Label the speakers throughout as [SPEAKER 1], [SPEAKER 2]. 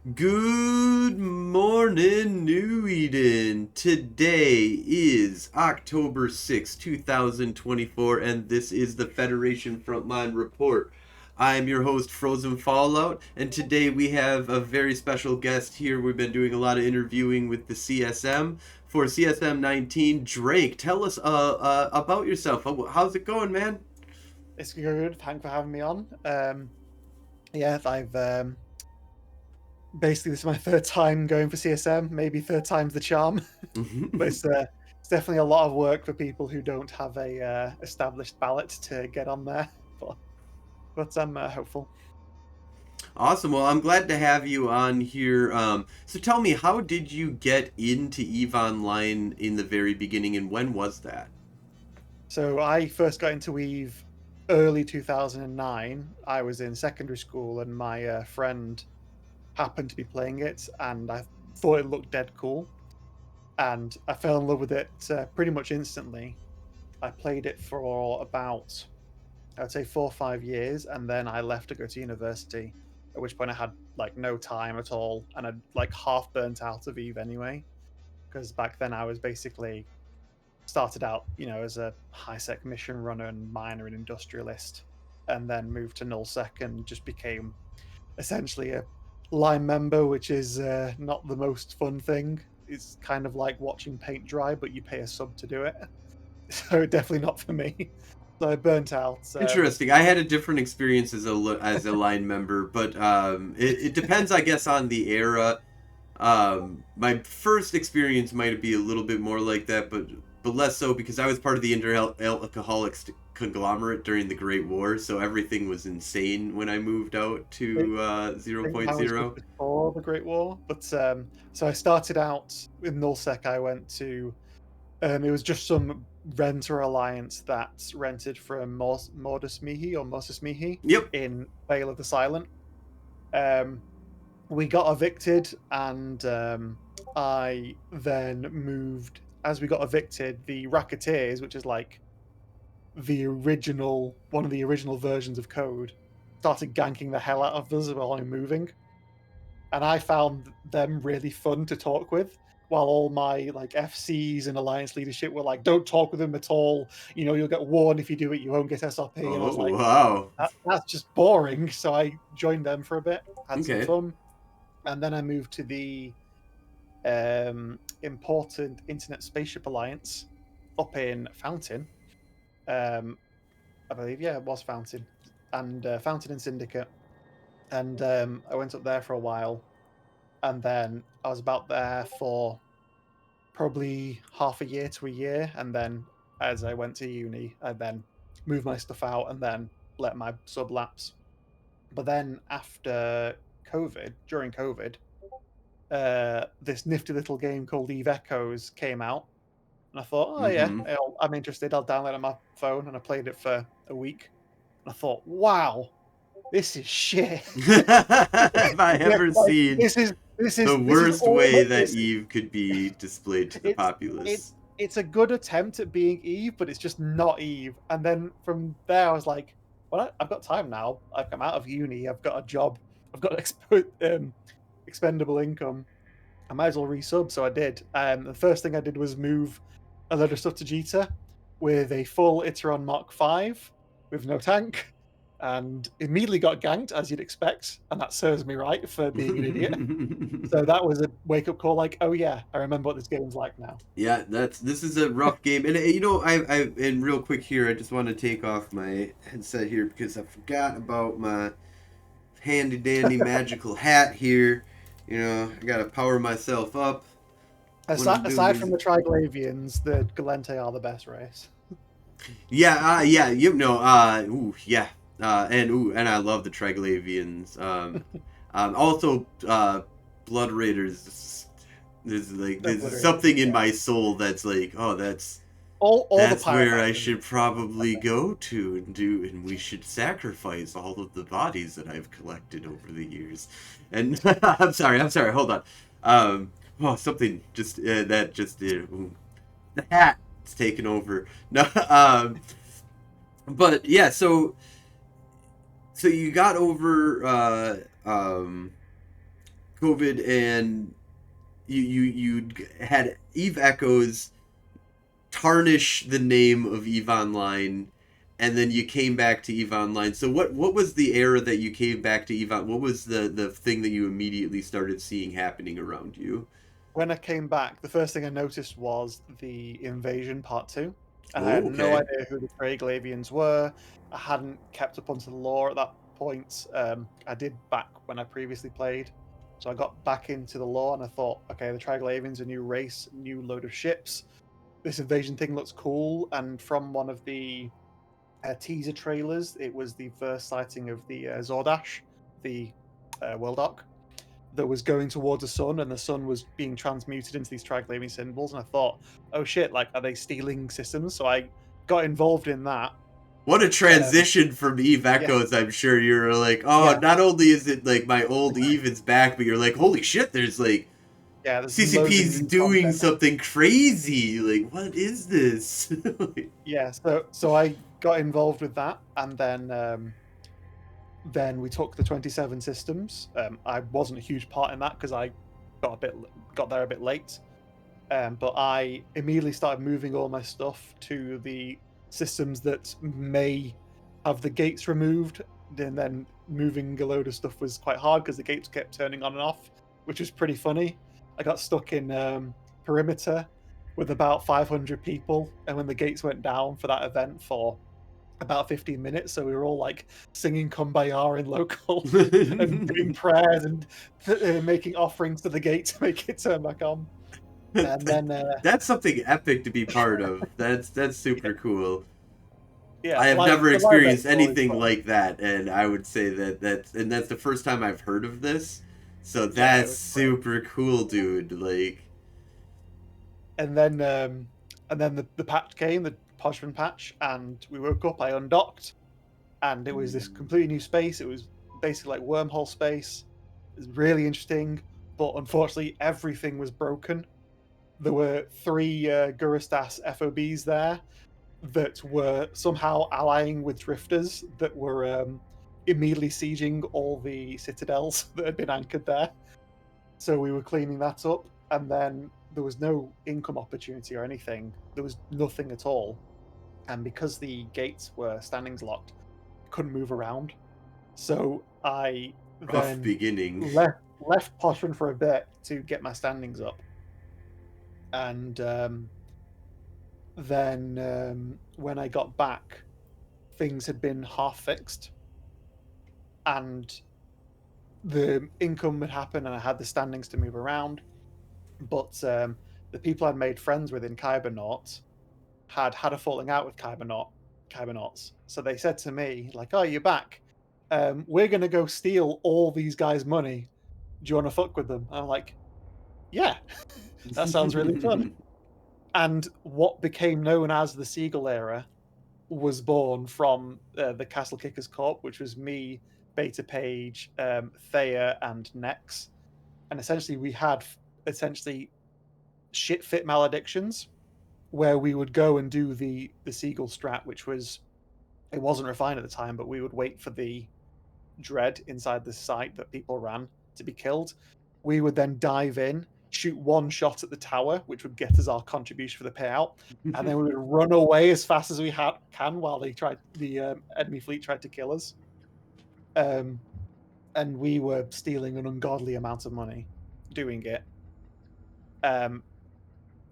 [SPEAKER 1] Good morning, New Eden. Today is October 6th, 2024, and this is the Federation Frontline Report. I am your host, Frozen Fallout, and today we have a very special guest here. We've been doing a lot of interviewing with the CSM. For CSM 19, Drake, tell us about yourself. How's it going, man?
[SPEAKER 2] It's good. Thanks for having me on. I've basically this is my third time going for CSM. Maybe third time's the charm, but it's definitely a lot of work for people who don't have a established ballot to get on there. But, but I'm hopeful.
[SPEAKER 1] Awesome. Well, I'm glad to have you on here. So tell me, how did you get into EVE Online in the very beginning, and when was that?
[SPEAKER 2] So I first got into Weave early 2009. I was in secondary school, and my friend happened to be playing it, and I thought it looked dead cool. And I fell in love with it pretty much instantly. I played it for about, I would say, 4 or 5 years, and then I left to go to university. At which point I had like no time at all, and I'd like half burnt out of Eve anyway. Because back then I was basically started out, as a high sec mission runner and miner and industrialist, and then moved to nullsec and just became essentially a line member, which is not the most fun thing. It's kind of like watching paint dry, but you pay a sub to do it. So definitely not for me. So I burnt out.
[SPEAKER 1] Interesting. I had a different experience as a line member, but it depends, I guess, on the era. My first experience might be a little bit more like that, but less so because I was part of the Alcoholics conglomerate during the Great War, so everything was insane when I moved out to
[SPEAKER 2] I think I was just
[SPEAKER 1] 0.0.
[SPEAKER 2] before the Great War, but so I started out in nullsec. I went to it was just some renter alliance that rented from Mordus Mihi or Moses Mihi
[SPEAKER 1] Yep.
[SPEAKER 2] in Vale of the Silent. Um, we got evicted, and I then moved. As we got evicted, the Racketeers, which is like one of the original versions of code, started ganking the hell out of us while I'm moving, and I found them really fun to talk with. While all my like FCs and alliance leadership were like, "Don't talk with them at all. You'll get warned if you do it. You won't get SRP." And I was
[SPEAKER 1] Oh,
[SPEAKER 2] like,
[SPEAKER 1] wow.
[SPEAKER 2] That's just boring." So I joined them for a bit, had some
[SPEAKER 1] Okay.
[SPEAKER 2] fun, and then I moved to the important Internet Spaceship Alliance up in Fountain. Um, I believe, yeah, it was Fountain, and Fountain and Syndicate. And I went up there for a while, and then I was about there for probably half a year to a year, and then as I went to uni, I then moved my stuff out and then let my sub lapse. But then after during COVID, this nifty little game called Eve Echoes came out, and I thought, oh yeah,
[SPEAKER 1] Mm-hmm.
[SPEAKER 2] I'm interested. I'll download it on my phone, and I played it for a week. And I thought, wow, this is shit.
[SPEAKER 1] Have I
[SPEAKER 2] Yeah,
[SPEAKER 1] ever
[SPEAKER 2] like
[SPEAKER 1] seen the
[SPEAKER 2] this is
[SPEAKER 1] worst
[SPEAKER 2] all
[SPEAKER 1] way
[SPEAKER 2] it
[SPEAKER 1] that
[SPEAKER 2] is.
[SPEAKER 1] Eve could be displayed to the
[SPEAKER 2] It's it
[SPEAKER 1] populace?
[SPEAKER 2] it's a good attempt at being Eve, but it's just not Eve. And then from there, I was like, well, I've got time now. I've come out of uni. I've got a job. I've got expendable income. I might as well resub. So I did. The first thing I did was move a load of stuff to Jita with a full Iteron Mark 5 with no tank, and immediately got ganked as you'd expect, and that serves me right for being an idiot. So that was a wake up call. Like, oh yeah, I remember what this game's like now.
[SPEAKER 1] Yeah, this is a rough game, and and real quick here, I just want to take off my headset here because I forgot about my handy dandy magical hat here. I gotta power myself up when I'm doing
[SPEAKER 2] Aside
[SPEAKER 1] these.
[SPEAKER 2] from the Triglavians, the Galente are the best race.
[SPEAKER 1] Yeah, yeah, ooh, yeah, and I love the Triglavians. Also, Blood Raiders. There's something in my soul that's like, oh,
[SPEAKER 2] All the
[SPEAKER 1] that's
[SPEAKER 2] pirate
[SPEAKER 1] where I
[SPEAKER 2] factions.
[SPEAKER 1] should probably go to and we should sacrifice all of the bodies that I've collected over the years. And I'm sorry, hold on. Oh, something just that just ooh, the hat is taken over. No, but yeah, so you got over COVID and you had Eve Echoes tarnish the name of Eve Online, and then you came back to Eve Online. So what was the era that you came back to Eve On? What was the thing that you immediately started seeing happening around you?
[SPEAKER 2] When I came back, the first thing I noticed was the Invasion Part 2. And I had
[SPEAKER 1] Oh,
[SPEAKER 2] no
[SPEAKER 1] okay.
[SPEAKER 2] idea who the Triglavians were. I hadn't kept up onto the lore at that point. I did back when I previously played. So I got back into the lore and I thought, okay, the Triglavians, a new race, new load of ships. This invasion thing looks cool. And from one of the teaser trailers, it was the first sighting of the Zordash, the World Arc, that was going towards the sun, and the sun was being transmuted into these Triglavian symbols. And I thought, oh shit, like, are they stealing systems? So I got involved in that.
[SPEAKER 1] What a
[SPEAKER 2] Um,
[SPEAKER 1] transition from Eve
[SPEAKER 2] yeah,
[SPEAKER 1] Echoes. I'm sure you're like, oh,
[SPEAKER 2] yeah,
[SPEAKER 1] not only is it like my old Eve is back, but you're like, holy shit, there's like
[SPEAKER 2] yeah. There's loads of
[SPEAKER 1] CCP's
[SPEAKER 2] new
[SPEAKER 1] doing
[SPEAKER 2] content.
[SPEAKER 1] something crazy. Like, what is this?
[SPEAKER 2] Yeah, so I got involved with that, and then we took the 27 systems. I wasn't a huge part in that because I got there a bit late. But I immediately started moving all my stuff to the systems that may have the gates removed, and then moving a load of stuff was quite hard because the gates kept turning on and off, which was pretty funny. I got stuck in perimeter with about 500 people, and when the gates went down for that event for about 15 minutes, so we were all like singing Kumbaya in local and doing prayers and making offerings to the gate to make it turn back on. And then
[SPEAKER 1] That's something epic to be part of. That's
[SPEAKER 2] yeah,
[SPEAKER 1] super cool.
[SPEAKER 2] yeah,
[SPEAKER 1] I have never
[SPEAKER 2] the live events
[SPEAKER 1] experienced
[SPEAKER 2] are always
[SPEAKER 1] anything
[SPEAKER 2] fun.
[SPEAKER 1] like that, and I would say that's the first time I've heard of this. So
[SPEAKER 2] Yeah, it
[SPEAKER 1] that's
[SPEAKER 2] was great.
[SPEAKER 1] super cool, dude. Like,
[SPEAKER 2] And then the patch came, the Pochven patch, and we woke up. I undocked, and it was this completely new space. It was basically like wormhole space. It was really interesting, but unfortunately, everything was broken. There were three Gurustas FOBs there that were somehow allying with drifters that were immediately sieging all the citadels that had been anchored there. So we were cleaning that up, and then there was no income opportunity or anything. There was nothing at all, and because the gates were standings locked, I couldn't move around. So I
[SPEAKER 1] rough
[SPEAKER 2] then
[SPEAKER 1] beginning.
[SPEAKER 2] left Pochven for a bit to get my standings up, and then when I got back, things had been half fixed, and the income had happened, and I had the standings to move around. But the people I'd made friends with in Kybernaut had had a falling out with Kybernauts. So they said to me, like, "Oh, you're back. We're gonna go steal all these guys' money. Do you want to fuck with them?" And I'm like, "Yeah, that sounds really fun." And what became known as the Seagull era was born from the Castlekickers Corp, which was me, Beta Page, Thea, and Nex. And essentially, we had essentially shit fit maledictions where we would go and do the seagull strat, which was, it wasn't refined at the time, but we would wait for the dread inside the site that people ran to be killed. We would then dive in, shoot one shot at the tower, which would get us our contribution for the payout, and then we would run away as fast as we can while the enemy fleet tried to kill us. Um, and we were stealing an ungodly amount of money doing it. Um,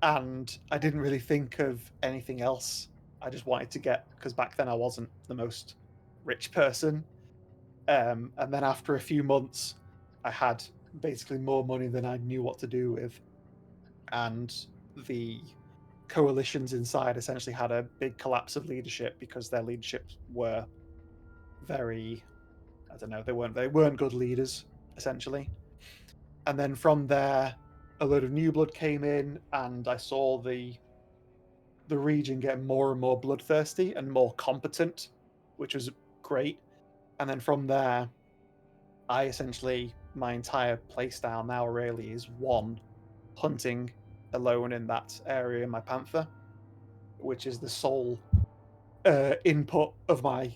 [SPEAKER 2] and I didn't really think of anything else. I just wanted to get, because back then I wasn't the most rich person. And then after a few months, I had basically more money than I knew what to do with, and the coalitions inside essentially had a big collapse of leadership because their leaderships were very, I don't know, they weren't good leaders essentially. And then from there, a load of new blood came in, and I saw the region get more and more bloodthirsty and more competent, which was great. And then from there, I essentially, my entire playstyle now really is one, hunting alone in that area in my panther, which is the sole input of my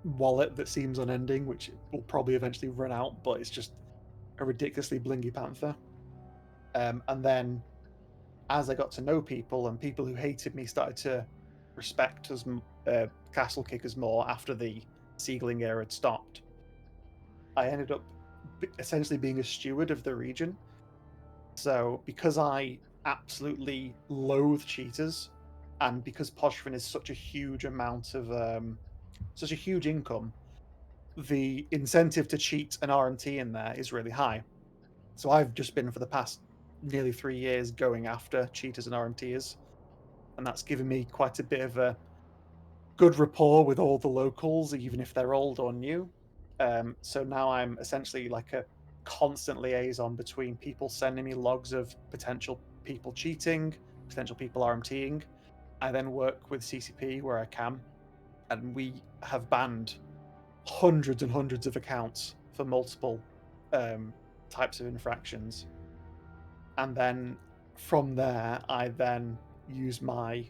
[SPEAKER 2] wallet that seems unending, which will probably eventually run out, but it's just a ridiculously blingy panther. And then as I got to know people, and people who hated me started to respect us, Castlekickers more after the seagulling era had stopped, I ended up essentially being a steward of the region. So because I absolutely loathe cheaters, and because Pochven is such a huge amount of such a huge income, the incentive to cheat an RMT in there is really high. So I've just been for the past nearly 3 years going after cheaters and RMTs, and that's given me quite a bit of a good rapport with all the locals, even if they're old or new. So now I'm essentially like a constant liaison between people sending me logs of potential people cheating, potential people RMTing. I then work with CCP where I can, and we have banned hundreds and hundreds of accounts for multiple types of infractions. And then from there, I then use my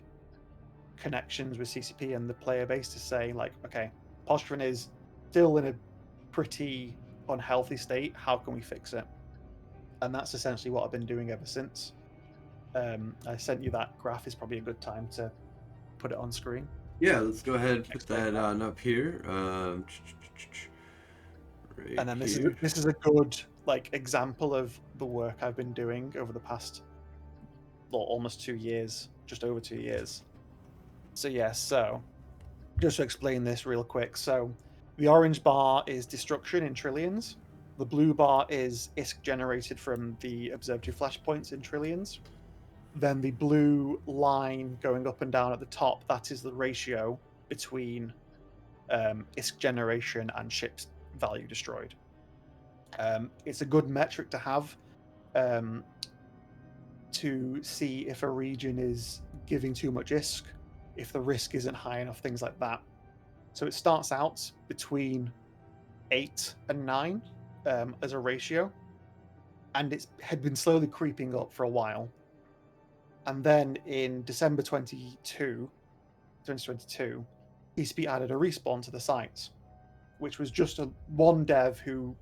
[SPEAKER 2] connections with CCP and the player base to say, like, okay, Pochven is still in a pretty unhealthy state. How can we fix it? And that's essentially what I've been doing ever since. I sent you that graph. Is probably a good time to put it on screen.
[SPEAKER 1] Yeah, let's go ahead and put
[SPEAKER 2] Explain
[SPEAKER 1] that
[SPEAKER 2] that.
[SPEAKER 1] on up here. Right
[SPEAKER 2] And then
[SPEAKER 1] here.
[SPEAKER 2] this is a good like example of the work I've been doing over the past, well, almost 2 years, just over 2 years. So yeah, so just to explain this real quick. So the orange bar is destruction in trillions. The blue bar is ISK generated from the observatory flashpoints in trillions. Then the blue line going up and down at the top, that is the ratio between ISK generation and ships value destroyed. It's a good metric to have um, to see if a region is giving too much ISK, if the risk isn't high enough, things like that. So it starts out between 8 and 9 as a ratio, and it had been slowly creeping up for a while. And then in December 2022, PCP added a respawn to the site, which was just one dev who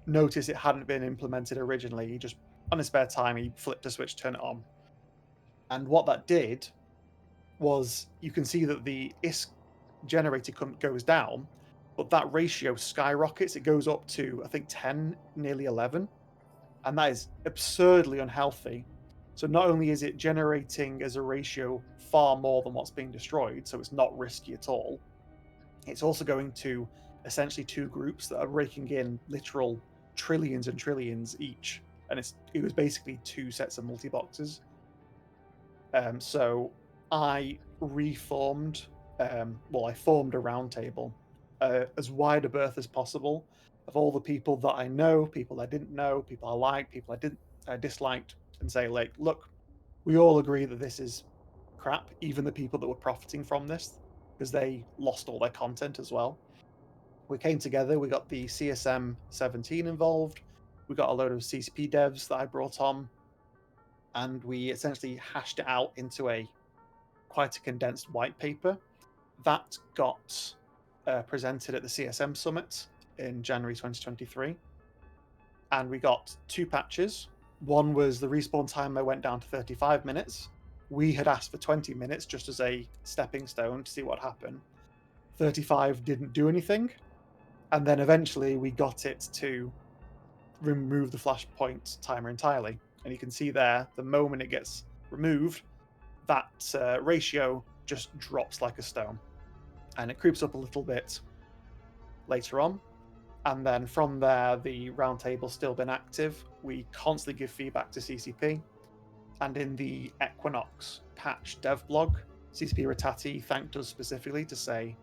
[SPEAKER 2] noticed it hadn't been implemented originally. He just, on his spare time, he flipped a switch, turned it on. And what that did was you can see that the ISK generated goes down, but that ratio skyrockets. It goes up to, I think, 10, nearly 11. And that is absurdly unhealthy. So not only is it generating as a ratio far more than what's being destroyed, so it's not risky at all, it's also going to essentially two groups that are raking in literal trillions and trillions each. And it was basically two sets of multi-boxes. So I reformed, I formed a roundtable, as wide a berth as possible, of all the people that I know, people I didn't know, people I liked, people I disliked, and say, like, look, we all agree that this is crap, even the people that were profiting from this, because they lost all their content as well. We came together, we got the CSM 17 involved, we got a load of CCP devs that I brought on, and we essentially hashed it out into quite a condensed white paper that got presented at the CSM summit in January 2023. And we got two patches. One was the respawn timer went down to 35 minutes. We had asked for 20 minutes just as a stepping stone to see what happened. 35 didn't do anything. And then eventually we got it to remove the flashpoint timer entirely. And you can see there, the moment it gets removed, that ratio just drops like a stone. And it creeps up a little bit later on. And then from there, the roundtable's still been active. We constantly give feedback to CCP. And in the Equinox patch dev blog, CCP Ratati thanked us specifically to say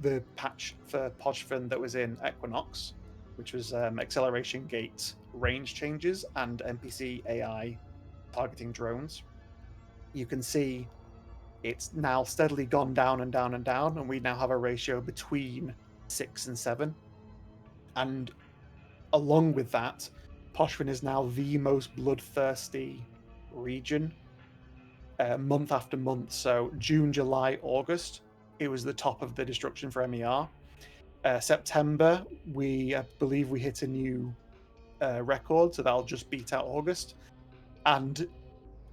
[SPEAKER 2] the patch for Pochven that was in Equinox, which was acceleration gate range changes and NPC AI targeting drones. You can see it's now steadily gone down and down and down, and we now have a ratio between 6 and 7. And along with that, Pochven is now the most bloodthirsty region month after month. So June, July, August, it was the top of the destruction for MER. September, I believe we hit a new record, so that'll just beat out August. And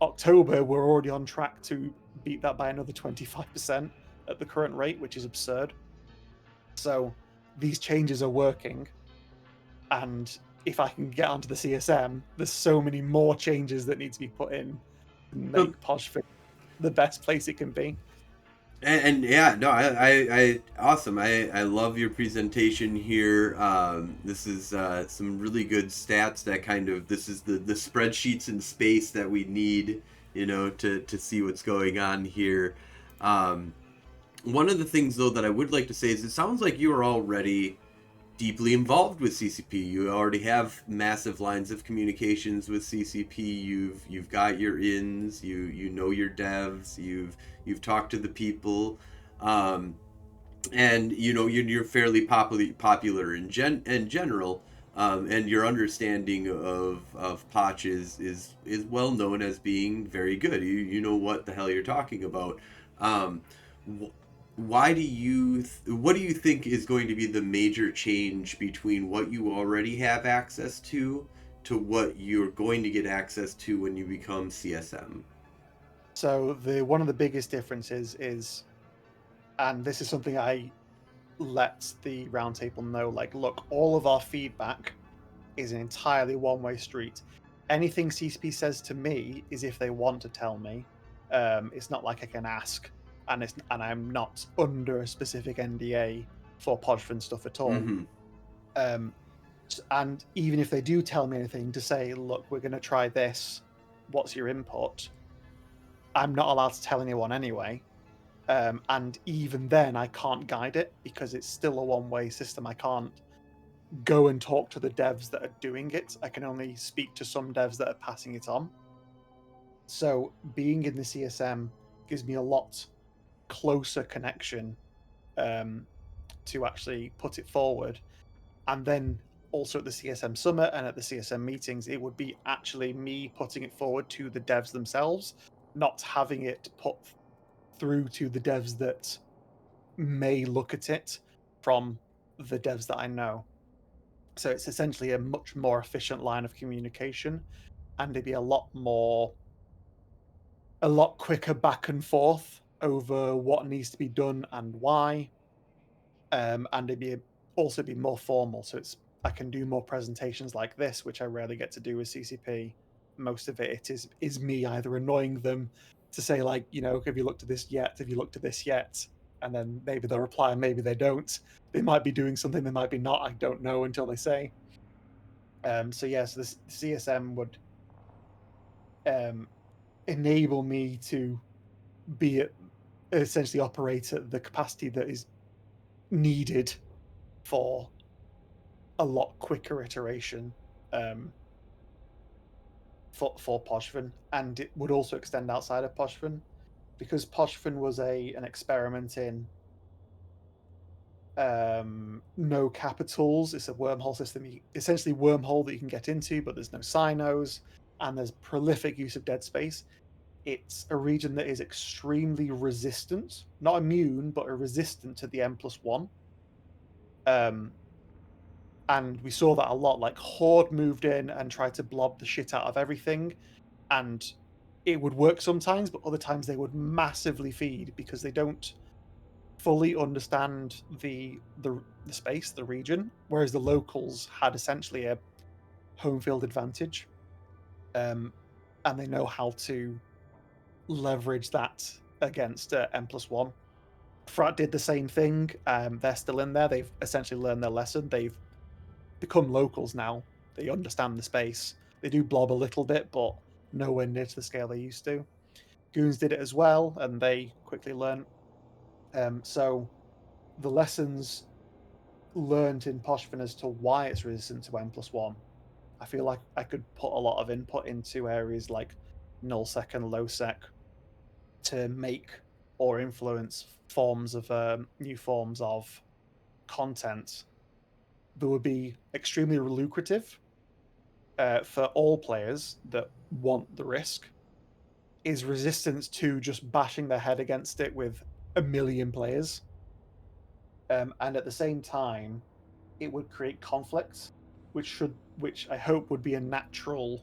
[SPEAKER 2] October, we're already on track to beat that by another 25% at the current rate, which is absurd. So these changes are working, and if I can get onto the CSM, there's so many more changes that need to be put in to
[SPEAKER 1] So
[SPEAKER 2] make Pochven the best place it can be.
[SPEAKER 1] And yeah, no, I awesome. I love your presentation here. This is some really good stats that kind of, this is the spreadsheets in space that we need, to see what's going on here. One of the things though that I would like to say is it sounds like you are already deeply involved with CCP. You already have massive lines of communications with CCP. You've got your ins. You know your devs. You've talked to the people, and you're fairly popular in general. And your understanding of Potch is well known as being very good. You know what the hell you're talking about. Why do what do you think is going to be the major change between what you already have access to what you're going to get access to when you become CSM?
[SPEAKER 2] So one of the biggest differences is, and this is something I let the roundtable know, like, look, all of our feedback is an entirely one-way street. Anything CCP says to me is if they want to tell me. It's not like I can ask, and I'm not under a specific NDA for Pochven stuff at all.
[SPEAKER 1] Mm-hmm.
[SPEAKER 2] And even if they do tell me anything to say, look, we're going to try this, what's your input? I'm not allowed to tell anyone anyway. And even then, I can't guide it because it's still a one-way system. I can't go and talk to the devs that are doing it. I can only speak to some devs that are passing it on. So being in the CSM gives me a lot closer connection to actually put it forward. And then also at the CSM summit and at the CSM meetings, it would be actually me putting it forward to the devs themselves, not having it put through to the devs that may look at it from the devs that I know. So it's essentially a much more efficient line of communication, and it'd be a lot quicker back and forth over what needs to be done and why. And also be more formal. So I can do more presentations like this, which I rarely get to do with CCP. Most of it is me either annoying them to say, like, have you looked at this yet? Have you looked at this yet? And then maybe they'll reply, maybe they don't. They might be doing something, they might be not. I don't know until they say. So the CSM would enable me to essentially operate at the capacity that is needed for a lot quicker iteration for Pochven, and it would also extend outside of Pochven because Pochven was an experiment in no capitals. It's a wormhole system, essentially wormhole that you can get into, but there's no sinos, and there's prolific use of dead space. It's a region that is extremely resistant, not immune, but resistant to the M+1. And we saw that a lot. Like Horde moved in and tried to blob the shit out of everything, and it would work sometimes, but other times they would massively feed because they don't fully understand the space, the region, whereas the locals had essentially a home field advantage, and they know how to leverage that against M+1. Frat did the same thing. They're still in there. They've essentially learned their lesson. They've become locals now. They understand the space. They do blob a little bit, but nowhere near to the scale they used to. Goons did it as well, and they quickly learned. So the lessons learned in Pochven as to why it's resistant to M+1, I feel like I could put a lot of input into areas like nullsec and lowsec to make or influence forms of new forms of content that would be extremely lucrative for all players that want the risk. Is resistance to just bashing their head against it with a million players. And at the same time, it would create conflicts, which should which I hope would be a natural.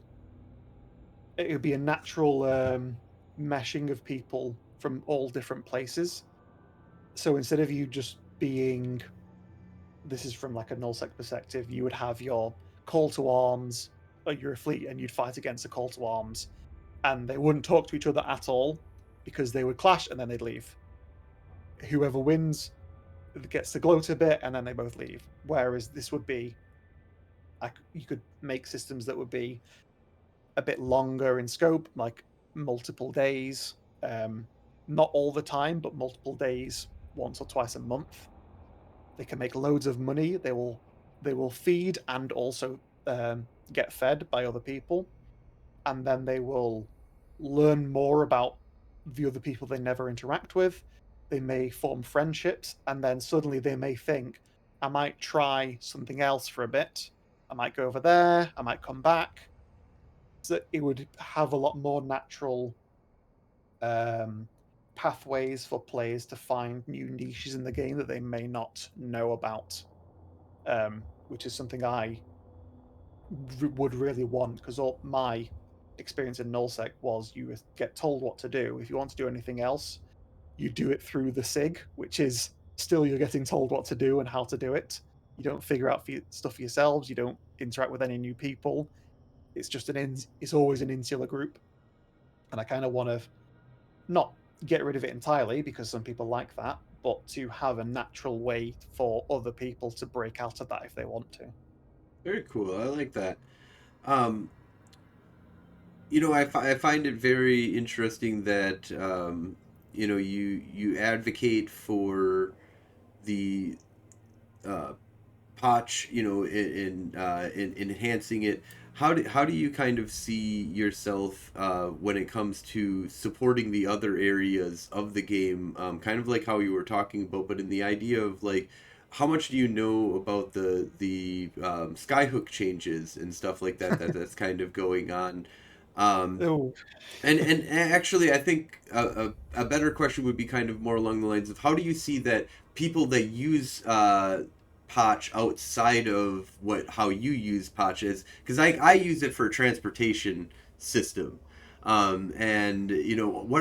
[SPEAKER 2] It would be a natural meshing of people from all different places. So instead of you just being, this is from like a nullsec perspective, you would have your call to arms, or you're a fleet, and you'd fight against a call to arms, and they wouldn't talk to each other at all because they would clash and then they'd leave. Whoever wins gets to gloat a bit, and then they both leave. Whereas this would be, you could make systems that would be a bit longer in scope, like multiple days, not all the time, but multiple days, once or twice a month. They can make loads of money. They will feed and also get fed by other people, and then they will learn more about the other people they never interact with. They may form friendships, and then suddenly they may think, I might try something else for a bit. I might go over there. I might come back. So it would have a lot more natural um, pathways for players to find new niches in the game that they may not know about, which is something I would really want, because all my experience in nullsec was you get told what to do. If you want to do anything else, you do it through the sig, which is still you're getting told what to do and how to do it. You don't figure out stuff for yourselves. You don't interact with any new people. It's just it's always an insular group, and I kind of want to not get rid of it entirely because some people like that, but to have a natural way for other people to break out of that if they want to.
[SPEAKER 1] Very cool. I like that. Um, I find it very interesting that you advocate for the uh, Potch, in enhancing it. How do you kind of see yourself when it comes to supporting the other areas of the game? Kind of like how you were talking about, but in the idea of like, how much do you know about the skyhook changes and stuff like that's kind of going on? Um,
[SPEAKER 2] Oh,
[SPEAKER 1] and actually, I think a better question would be kind of more along the lines of how do you see that people that use Potch outside of how you use Potch is, because I use it for a transportation system. And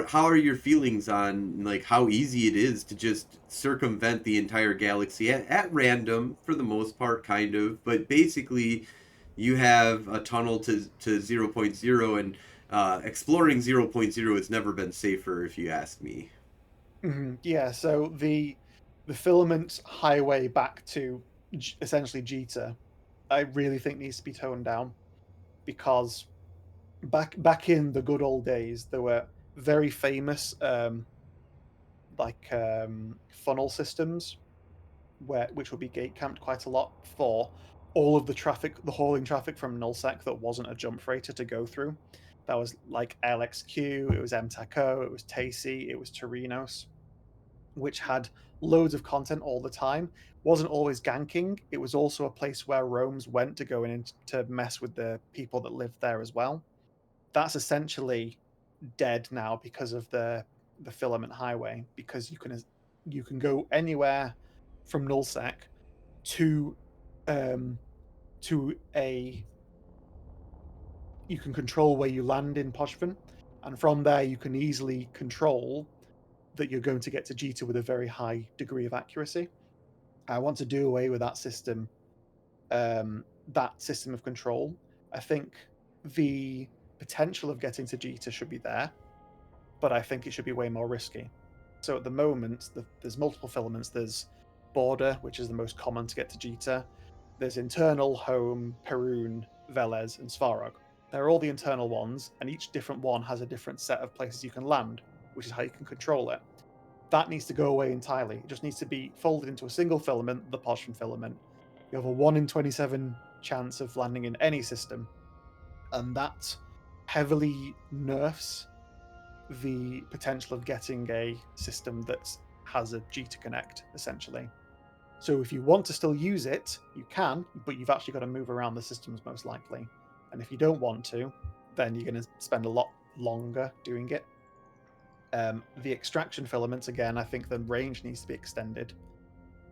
[SPEAKER 1] how are your feelings on like how easy it is to just circumvent the entire galaxy at random for the most part, kind of, but basically you have a tunnel to zero point 0, and exploring zero point 0 has never been safer, if you ask me.
[SPEAKER 2] yeah. So the filament highway back to essentially Jita, I really think needs to be toned down, because back in the good old days, there were very famous funnel systems which would be gate camped quite a lot for all of the traffic, the hauling traffic from nullsec that wasn't a jump freighter to go through. That was like LXQ, it was MTACO, it was Tacy, it was Torinos, which had loads of content all the time. Wasn't always ganking. It was also a place where roams went to go in to mess with the people that lived there as well. That's essentially dead now because of the filament highway, because you can go anywhere from nullsec to um to a you can control where you land in Pochven, and from there you can easily control that you're going to get to Jita with a very high degree of accuracy. I want to do away with that system of control. I think the potential of getting to Jita should be there, but I think it should be way more risky. So at the moment, there's multiple filaments. There's Border, which is the most common to get to Jita. There's Internal, Home, Perun, Velez, and Svarog. They're all the internal ones, and each different one has a different set of places you can land, which is how you can control it. That needs to go away entirely. It just needs to be folded into a single filament, the Pochven filament. You have a 1 in 27 chance of landing in any system, and that heavily nerfs the potential of getting a system that has a G to connect, essentially. So if you want to still use it, you can, but you've actually got to move around the systems most likely. And if you don't want to, then you're going to spend a lot longer doing it. The extraction filaments, again, I think the range needs to be extended,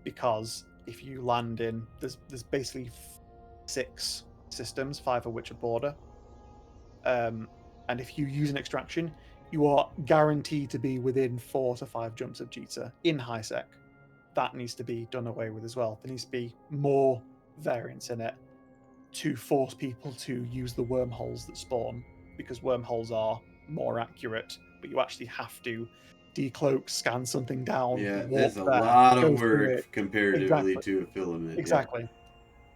[SPEAKER 2] because if you land in, there's basically 6 systems, 5 of which are border. And if you use an extraction, you are guaranteed to be within 4 to 5 jumps of Jita in high sec. That needs to be done away with as well. There needs to be more variance in it to force people to use the wormholes that spawn, because wormholes are more accurate, but you actually have to decloak, scan something down,
[SPEAKER 1] Yeah,
[SPEAKER 2] walk
[SPEAKER 1] there's a
[SPEAKER 2] there,
[SPEAKER 1] lot
[SPEAKER 2] go
[SPEAKER 1] of
[SPEAKER 2] through it.
[SPEAKER 1] work comparatively
[SPEAKER 2] Exactly.
[SPEAKER 1] to a filament. Yeah.
[SPEAKER 2] Exactly.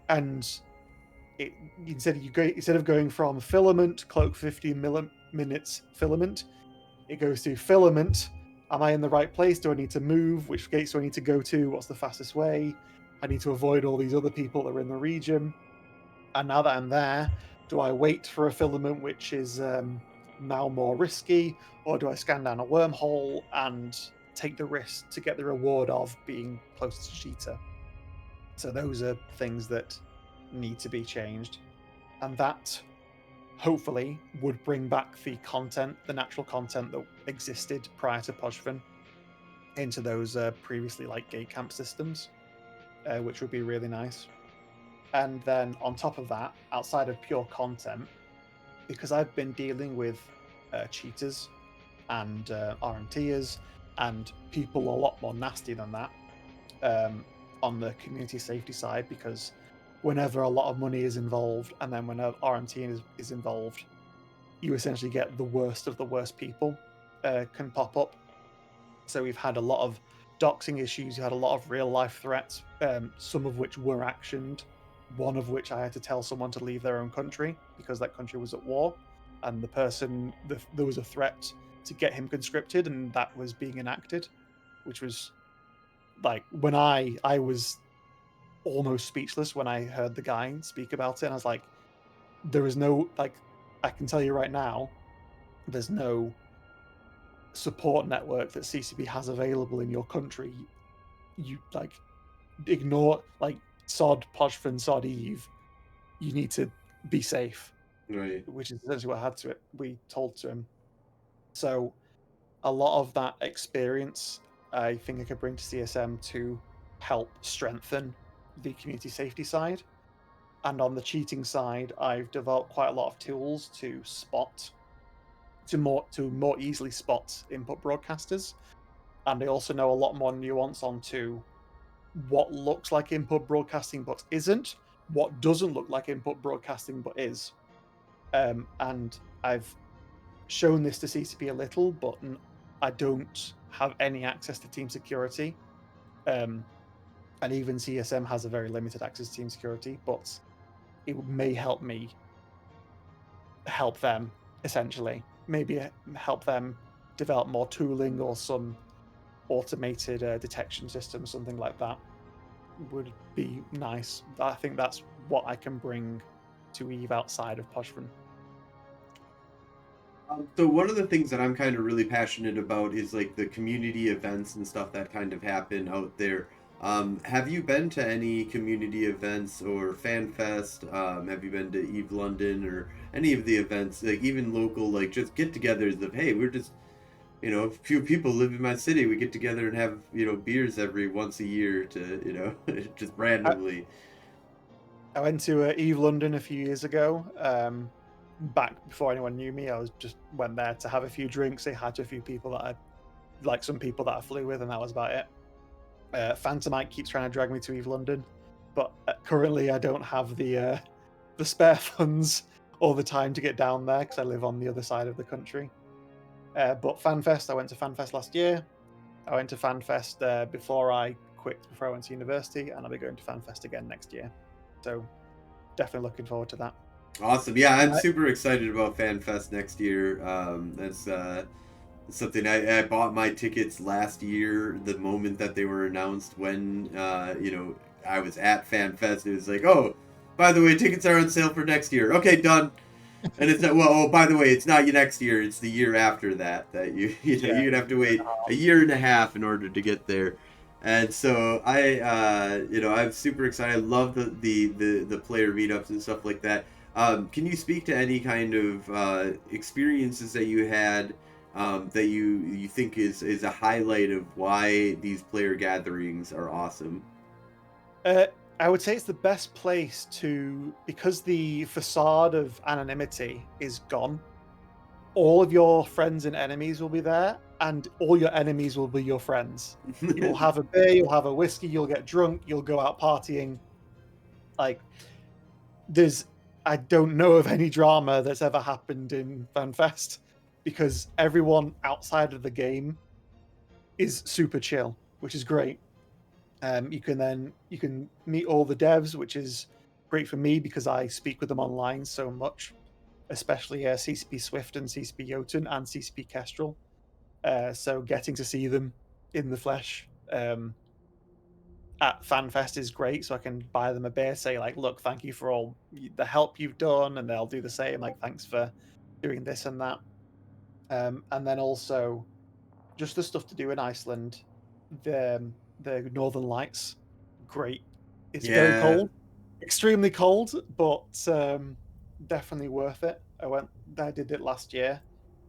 [SPEAKER 2] And instead of going from filament, cloak 15 minutes filament, it goes to filament. Am I in the right place? Do I need to move? Which gates do I need to go to? What's the fastest way? I need to avoid all these other people that are in the region. And now that I'm there, do I wait for a filament which is now more risky, or do I scan down a wormhole and take the risk to get the reward of being close to Cheetah? So those are things that need to be changed, and that hopefully would bring back the content, the natural content that existed prior to Pochven, into those previously like gate camp systems, which would be really nice. And then on top of that, outside of pure content, because I've been dealing with cheaters and RMTs and people a lot more nasty than that on the community safety side, because whenever a lot of money is involved and then when RMT is involved, you essentially get the worst of the worst people can pop up. So we've had a lot of doxing issues, you had a lot of real life threats, some of which were actioned, one of which I had to tell someone to leave their own country because that country was at war, and there was a threat to get him conscripted, and that was being enacted, which was like when I was almost speechless when I heard the guy speak about it, and I was like, there is no, like, I can tell you right now, there's no support network that CCP has available in your country. You like ignore like sod Pochven, sod Eve. You need to be safe,
[SPEAKER 1] Right.
[SPEAKER 2] which is essentially what we told to him. So a lot of that experience, I think I could bring to CSM to help strengthen the community safety side. And on the cheating side, I've developed quite a lot of tools to more easily spot input broadcasters, and I also know a lot more nuance onto what looks like input broadcasting but isn't, what doesn't look like input broadcasting but is. And I've shown this to CCP a little, but I don't have any access to team security. Um, and even CSM has a very limited access to team security, but it may help me help them, essentially. Maybe help them develop more tooling or some automated detection system, something like that would be nice. I think that's what I can bring to Eve outside of Pochven.
[SPEAKER 1] So one of the things that I'm kind of really passionate about is like the community events and stuff that kind of happen out there. Have you been to any community events or fan fest? Have you been to Eve London or any of the events, like even local, like just get-togethers of, hey, we're just, a few people live in my city. We get together and have, beers every once a year to, just
[SPEAKER 2] I,
[SPEAKER 1] randomly.
[SPEAKER 2] I went to Eve London a few years ago. Back before anyone knew me, I was just went there to have a few drinks, say hi to a few people that I like, some people that I flew with, and that was about it. Phantomite keeps trying to drag me to Eve London, but currently I don't have the spare funds or the time to get down there because I live on the other side of the country. But FanFest, I went to FanFest last year. I went to FanFest before I quit, before I went to university, and I'll be going to FanFest again next year. So definitely looking forward to that.
[SPEAKER 1] Awesome. Yeah, I'm
[SPEAKER 2] I,
[SPEAKER 1] super excited about FanFest next year. That's something I bought my tickets last year, the moment that they were announced when, I was at FanFest. It was like, oh, by the way, tickets are on sale for next year. Okay, done. And it's not, well, oh, by the way, it's not next year, it's the year after that
[SPEAKER 2] yeah,
[SPEAKER 1] you're gonna have to wait a year and a half in order to get there. And so I'm super excited. I love the player meetups and stuff like that. Can you speak to any kind of experiences that you had that you think is a highlight of why these player gatherings are awesome?
[SPEAKER 2] I I would say it's the best place to, because the facade of anonymity is gone. All of your friends and enemies will be there, and all your enemies will be your friends. You'll have a beer, you'll have a whiskey, you'll get drunk, you'll go out partying. Like, I don't know of any drama that's ever happened in FanFest because everyone outside of the game is super chill, which is great. You can meet all the devs, which is great for me because I speak with them online so much, especially CCP Swift and CCP Jotun and CCP Kestrel. So getting to see them in the flesh at FanFest is great. So I can buy them a beer, say like, "Look, thank you for all the help you've done," and they'll do the same, like, "Thanks for doing this and that." And then also just the stuff to do in Iceland, the Northern Lights, great. It's very
[SPEAKER 1] Yeah.
[SPEAKER 2] cold, extremely cold, but definitely worth it. I did it last year,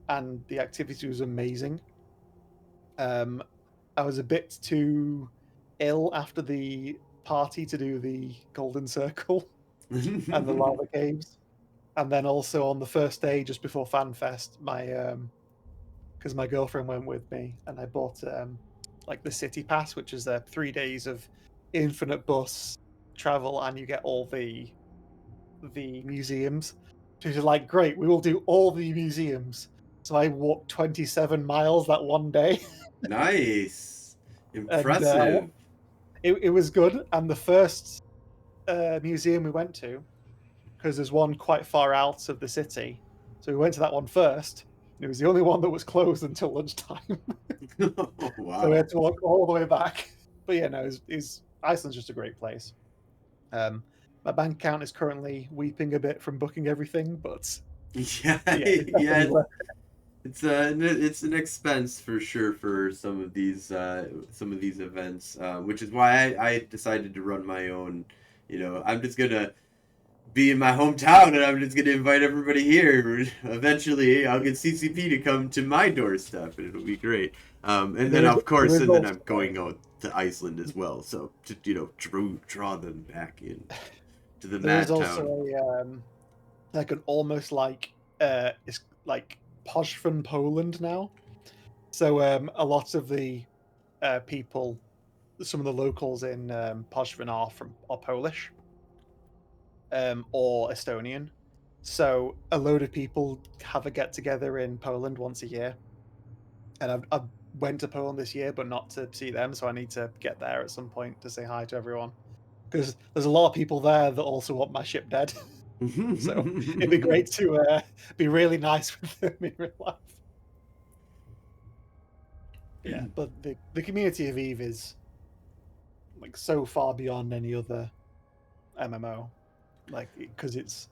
[SPEAKER 2] and the activity was amazing. I was a bit too ill after the party to do the Golden Circle and the lava caves, and then also on the first day just before FanFest, because my girlfriend went with me, and I bought like the city pass, which is 3 days of infinite bus travel, and you get all the museums. So she's like, "Great, we will do all the museums." So I walked 27 miles that one day,
[SPEAKER 1] Nice.
[SPEAKER 2] and
[SPEAKER 1] Impressive.
[SPEAKER 2] it was good. And the first museum we went to, because there's one quite far out of the city, so we went to that one first. It was the only one that was closed until lunchtime.
[SPEAKER 1] Oh,
[SPEAKER 2] So we
[SPEAKER 1] wow.
[SPEAKER 2] had to walk all the way back. But yeah, no, Iceland's just a great place. My bank account is currently weeping a bit from booking everything, but
[SPEAKER 1] Yeah,
[SPEAKER 2] yeah, it's
[SPEAKER 1] yeah,
[SPEAKER 2] definitely worth
[SPEAKER 1] it's an expense for sure for some of these events, which is why I decided to run my own. You know, I'm just gonna be in my hometown and I'm just gonna invite everybody here. Eventually, I'll get CCP to come to my doorstep and it'll be great. And then of
[SPEAKER 2] there
[SPEAKER 1] course,
[SPEAKER 2] is
[SPEAKER 1] and then
[SPEAKER 2] also
[SPEAKER 1] I'm going out to Iceland as well. So to draw them back in to the
[SPEAKER 2] there is
[SPEAKER 1] Mad
[SPEAKER 2] also
[SPEAKER 1] Town.
[SPEAKER 2] like an almost like it's like Pochven Poland now. So a lot of the people, some of the locals in Pochven are Polish or Estonian. So a load of people have a get together in Poland once a year, and I went to Poland this year, but not to see them. So I need to get there at some point to say hi to everyone because there's a lot of people there that also want my ship dead. So it'd be great to be really nice with them in real life. Yeah, but the community of Eve is like so far beyond any other MMO, like because it's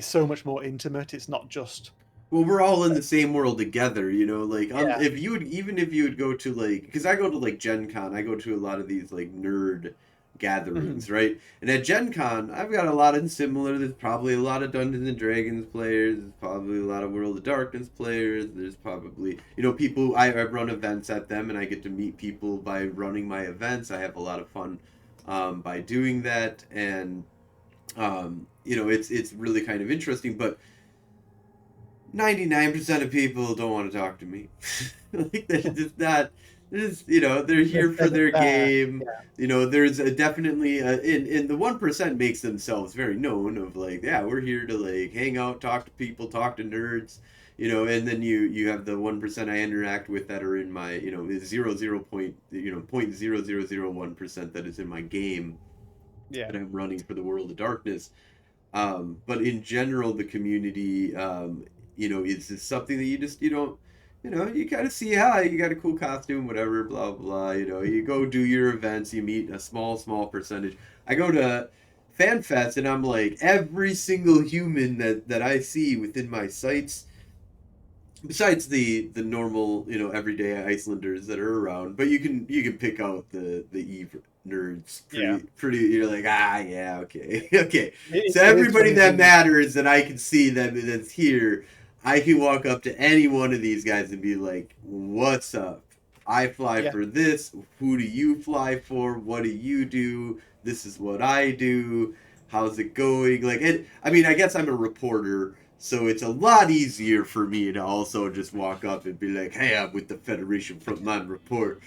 [SPEAKER 2] so much more intimate. It's not just
[SPEAKER 1] Well, we're all in the same world together, you know. Like,
[SPEAKER 2] yeah.
[SPEAKER 1] if you would, even if you would go to like, because I go to like Gen Con, I go to a lot of these like nerd
[SPEAKER 2] Mhm.
[SPEAKER 1] gatherings, right? And at Gen Con, I've got a lot of similar. There's probably a lot of Dungeons and Dragons players. There's probably a lot of World of Darkness players. There's probably, people. I run events at them, and I get to meet people by running my events. I have a lot of fun by doing that, and it's really kind of interesting, but 99% of people don't want to talk to me. Like they're just not. They're here for
[SPEAKER 2] They're just
[SPEAKER 1] their
[SPEAKER 2] there.
[SPEAKER 1] game.
[SPEAKER 2] Yeah,
[SPEAKER 1] There's definitely in the 1% makes themselves very known of like, yeah, we're here to like hang out, talk to people, talk to nerds. And then you have the 1% I interact with that are in my, zero point, 0.0001% that is in my game
[SPEAKER 2] yeah,
[SPEAKER 1] that I'm running for the World of Darkness. But in general, the community, is just something that you don't, you kind of see, hi, you got a cool costume, whatever, blah, blah, you go do your events, you meet a small percentage. I go to FanFest and I'm like, every single human that I see within my sights, besides the normal everyday Icelanders that are around, but you can pick out the Eve nerds
[SPEAKER 2] yeah.
[SPEAKER 1] pretty. You're like, yeah, okay. Okay, so
[SPEAKER 2] It is
[SPEAKER 1] everybody
[SPEAKER 2] funny
[SPEAKER 1] that
[SPEAKER 2] the
[SPEAKER 1] matters that I can see that's here, I can walk up to any one of these guys and be like, what's up? I fly
[SPEAKER 2] Yeah.
[SPEAKER 1] for this. Who do you fly for? What do you do? This is what I do. How's it going? Like it. I mean, I guess I'm a reporter, so it's a lot easier for me to also just walk up and be like, "Hey, I'm with the Federation Frontline Report.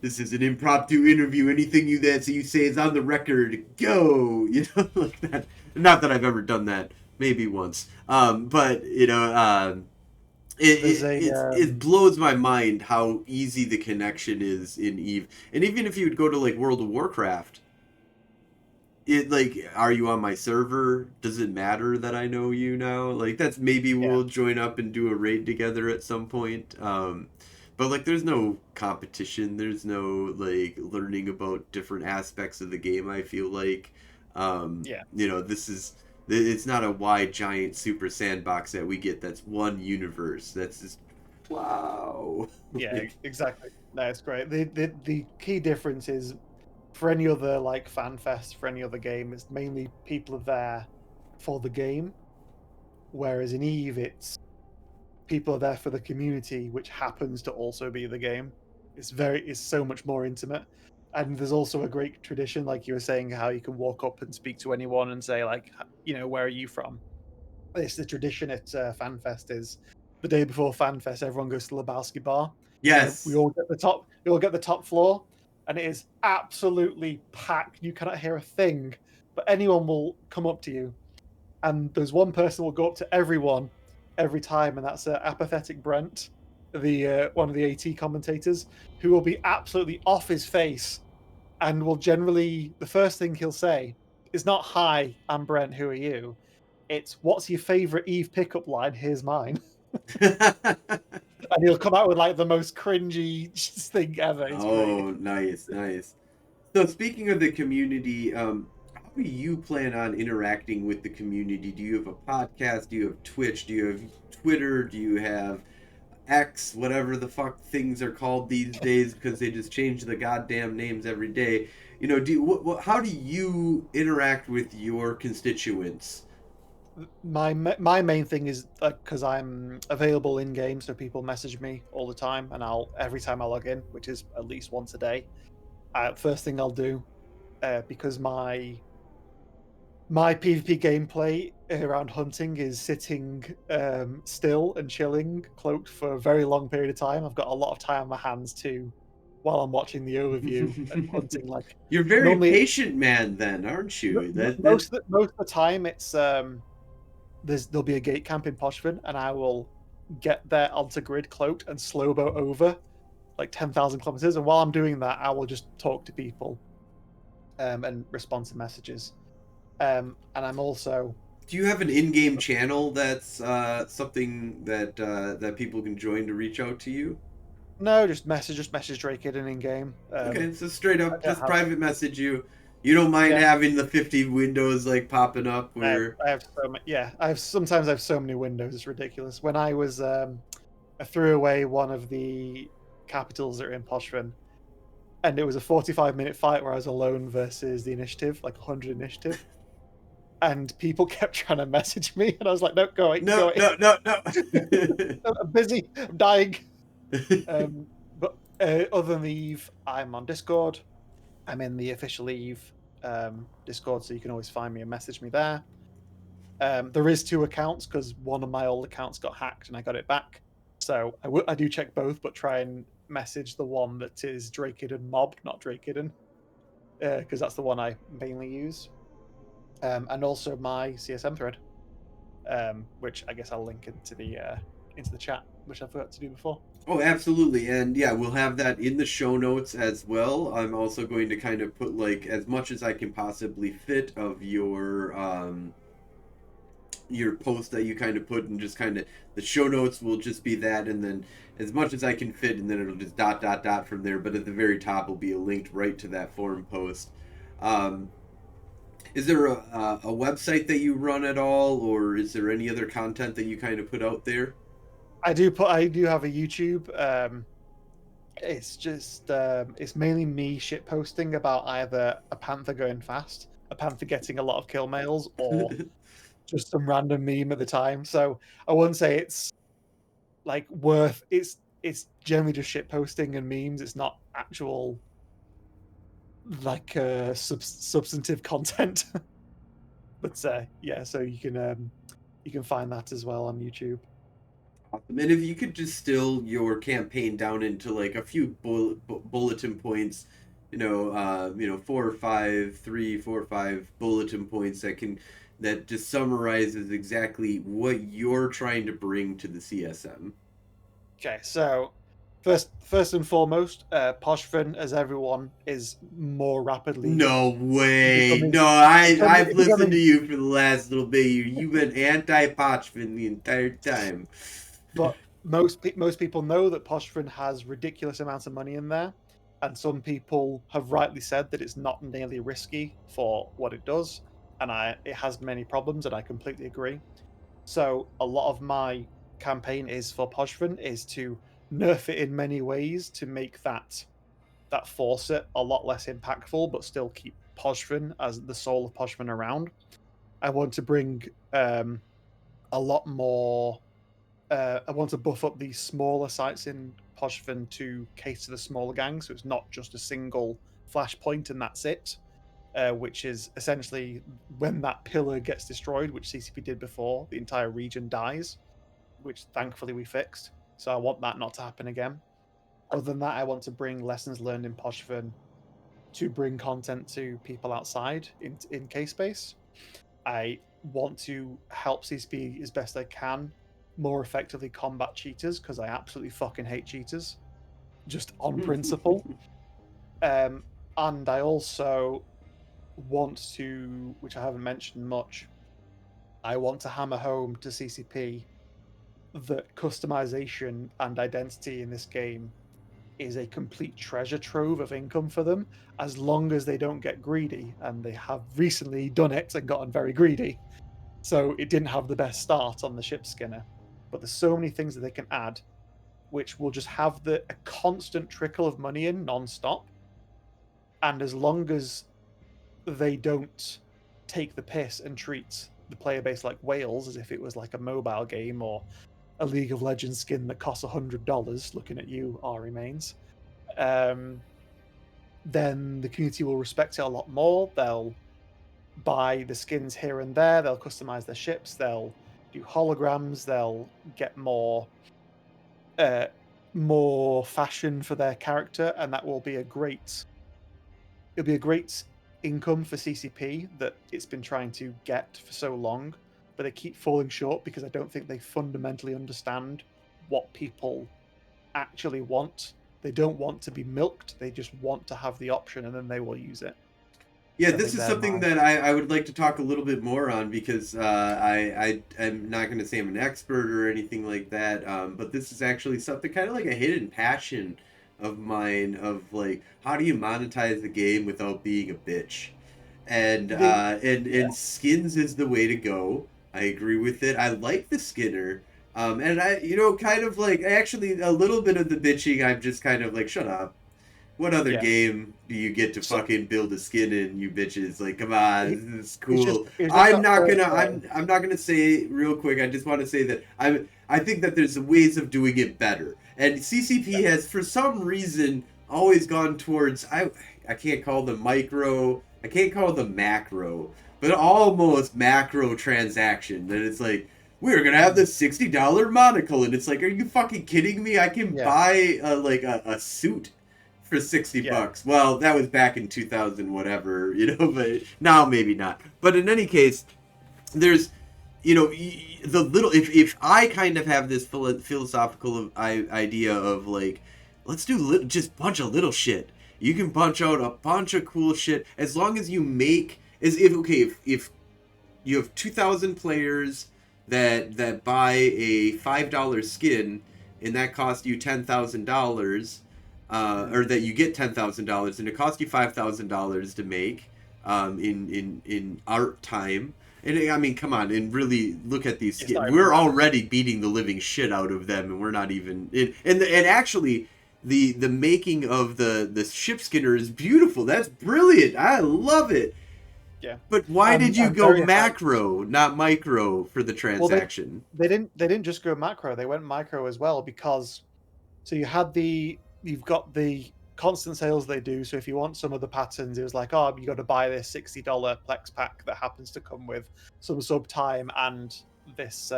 [SPEAKER 1] This is an impromptu interview. Anything you say is on the record. Go." Like that. Not that I've ever done that. Maybe once. But
[SPEAKER 2] There's a
[SPEAKER 1] it blows my mind how easy the connection is in Eve. And even if you would go to like World of Warcraft, it like, are you on my server? Does it matter that I know you now? Like that's maybe
[SPEAKER 2] yeah.
[SPEAKER 1] we'll join up and do a raid together at some point. But like there's no competition. There's no like learning about different aspects of the game, I feel like.
[SPEAKER 2] Yeah.
[SPEAKER 1] This is it's not a wide giant super sandbox that we get that's one universe. That's just wow.
[SPEAKER 2] Yeah,
[SPEAKER 1] Like,
[SPEAKER 2] exactly. No, it's great. The key difference is for any other like fan fest, for any other game, it's mainly people are there for the game. Whereas in Eve, it's people are there for the community, which happens to also be the game. It's so much more intimate. And there's also a great tradition, like you were saying, how you can walk up and speak to anyone and say, like, where are you from? It's the tradition at FanFest is the day before FanFest, everyone goes to Lebowski Bar, and we
[SPEAKER 1] yes.
[SPEAKER 2] all get the top. We all get the top floor, and it is absolutely packed. You cannot hear a thing, but anyone will come up to you, and there's one person will go up to everyone every time, and that's apathetic Brent, the one of the AT commentators, who will be absolutely off his face, and will generally the first thing he'll say is not "Hi, I'm Brent. Who are you?" It's "What's your favorite Eve pickup line? Here's mine." And he'll come out with like the most cringy thing ever. It's great.
[SPEAKER 1] Oh, nice, nice. So speaking of the community, how do you plan on interacting with the community? Do you have a podcast? Do you have Twitch? Do you have Twitter? Do you have X? Whatever the fuck things are called these days, because they just change the goddamn names every day. How do you interact with your constituents?
[SPEAKER 2] My main thing is because I'm available in game, so people message me all the time, and I'll every time I log in, which is at least once a day. First thing I'll do, because my PvP gameplay around hunting is sitting still and chilling, cloaked for a very long period of time. I've got a lot of time on my hands too, while I'm watching the overview and hunting. Like
[SPEAKER 1] You're very
[SPEAKER 2] normally,
[SPEAKER 1] patient man, then, aren't you? That
[SPEAKER 2] most of the time, it's there'll be a gate camp in Pochven, and I will get there onto grid cloaked and slow boat over like 10,000 kilometers. And while I'm doing that, I will just talk to people and respond to messages. And I'm also
[SPEAKER 1] Do you have an in-game channel that's something that people can join to reach out to you?
[SPEAKER 2] no just message Drake in game.
[SPEAKER 1] Okay, so straight
[SPEAKER 2] I
[SPEAKER 1] up,
[SPEAKER 2] don't
[SPEAKER 1] just
[SPEAKER 2] have
[SPEAKER 1] private message you. You don't mind
[SPEAKER 2] yeah.
[SPEAKER 1] having the 50 windows like popping up where.
[SPEAKER 2] I have so many. Yeah, I have so many windows. It's ridiculous. When I threw away one of the capitals that are in Pochven, and it was a 45-minute fight where I was alone versus the initiative, like 100 initiative. And people kept trying to message me, and I was like, "No, go away, go
[SPEAKER 1] No,
[SPEAKER 2] away.
[SPEAKER 1] no, no, no.
[SPEAKER 2] I'm busy. I'm dying." But other than Eve, I'm on Discord. I'm in the official Eve Discord, so you can always find me and message me there. There is two accounts because one of my old accounts got hacked and I got it back. So I do check both, but try and message the one that is Drake Iddon Mob, not Drake Iddon, because that's the one I mainly use. And also my CSM thread, which I guess I'll link into the chat, which I forgot to do before.
[SPEAKER 1] Oh, absolutely. And yeah, we'll have that in the show notes as well. I'm also going to kind of put like as much as I can possibly fit of your post that you kind of put, and just kind of the show notes will just be that, and then as much as I can fit, and then it'll just dot dot dot from there, but at the very top will be a link right to that forum post. um, is there a website that you run at all, or is there any other content that you kind of put out there?
[SPEAKER 2] I do have a YouTube. It's just it's mainly me shit posting about either a panther going fast, a panther getting a lot of kill mails, or just some random meme at the time. So I wouldn't say it's like worth it's generally just shit posting and memes. It's not actual like substantive content. But yeah, so you can find that as well on YouTube.
[SPEAKER 1] Awesome. And if you could distill your campaign down into like a few bulletin points, 4 or 5 bulletin points that just summarizes exactly what you're trying to bring to the CSM.
[SPEAKER 2] Okay, so first and foremost, Pochven, as everyone is more rapidly
[SPEAKER 1] No way.
[SPEAKER 2] becoming
[SPEAKER 1] No, I've listened to
[SPEAKER 2] becoming,
[SPEAKER 1] you for the last little bit. You've been anti-Pochven the entire time.
[SPEAKER 2] but most people know that Pochven has ridiculous amounts of money in there, and some people have rightly said that it's not nearly risky for what it does, and it has many problems, and I completely agree. So a lot of my campaign is for Pochven is to nerf it in many ways to make that faucet a lot less impactful, but still keep Pochven as the soul of Pochven around. I want to bring a lot more. I want to buff up these smaller sites in Pochven to cater to the smaller gangs, so it's not just a single flashpoint and that's it. Which is essentially when that pillar gets destroyed, which CCP did before, the entire region dies, which thankfully we fixed. So I want that not to happen again. Other than that, I want to bring lessons learned in Pochven to bring content to people outside in K-Space. I want to help CCP as best I can more effectively combat cheaters, because I absolutely fucking hate cheaters, just on principle. And I also want to, which I haven't mentioned much, I want to hammer home to CCP that customization and identity in this game is a complete treasure trove of income for them, as long as they don't get greedy, and they have recently done it and gotten very greedy. So it didn't have the best start on the ship skinner, but there's so many things that they can add, which will just have a constant trickle of money in non-stop. And as long as they don't take the piss and treat the player base like whales, as if it was like a mobile game or a League of Legends skin that costs $100, looking at you, R remains, then the community will respect it a lot more. They'll buy the skins here and there, they'll customize their ships, they'll do holograms, they'll get more fashion for their character, and that will be a great income for CCP that it's been trying to get for so long, but they keep falling short because I don't think they fundamentally understand what people actually want. They don't want to be milked, they just want to have the option, and then they will use it.
[SPEAKER 1] Yeah,
[SPEAKER 2] So
[SPEAKER 1] this is something that I would like to talk a little bit more on, because I'm not going to say I'm an expert or anything like that, but this is actually something kind of like a hidden passion of mine, of like, how do you monetize the game without being a bitch? And skins is the way to go. I agree with it. I like the Skinner. And I, kind of like, actually a little bit of the bitching, I'm just kind of like, shut up. What other game do you get to fucking build a skin in, you bitches? Like, come on, this is cool. I'm not gonna say real quick. I just want to say that I think that there's ways of doing it better. And CCP has, for some reason, always gone towards, I can't call them micro, I can't call them macro, but almost macro transaction. That it's like, we're gonna have this $60 monocle, and it's like, are you fucking kidding me? I can buy a suit for $60. Well, that was back in 2000 whatever, but now maybe not. But in any case, there's the little, if I kind of have this philosophical idea of like, let's do just bunch of little shit. You can punch out a bunch of cool shit as long as you make, if you have 2,000 players that buy a $5 skin, and that costs you $10,000, or that you get $10,000, and it costs you $5,000 to make, in art time. And I mean, come on, and really look at these skins. We're already beating the living shit out of them, and we're not even. And actually, the making of the ship skinner is beautiful. That's brilliant. I love it.
[SPEAKER 2] Yeah.
[SPEAKER 1] But why did you go macro, not micro, for the transaction?
[SPEAKER 2] Well, they didn't just go macro. They went micro as well, because So you've got the constant sales they do. So if you want some of the patterns, it was like, oh, you got to buy this $60 Plex pack that happens to come with some sub time and this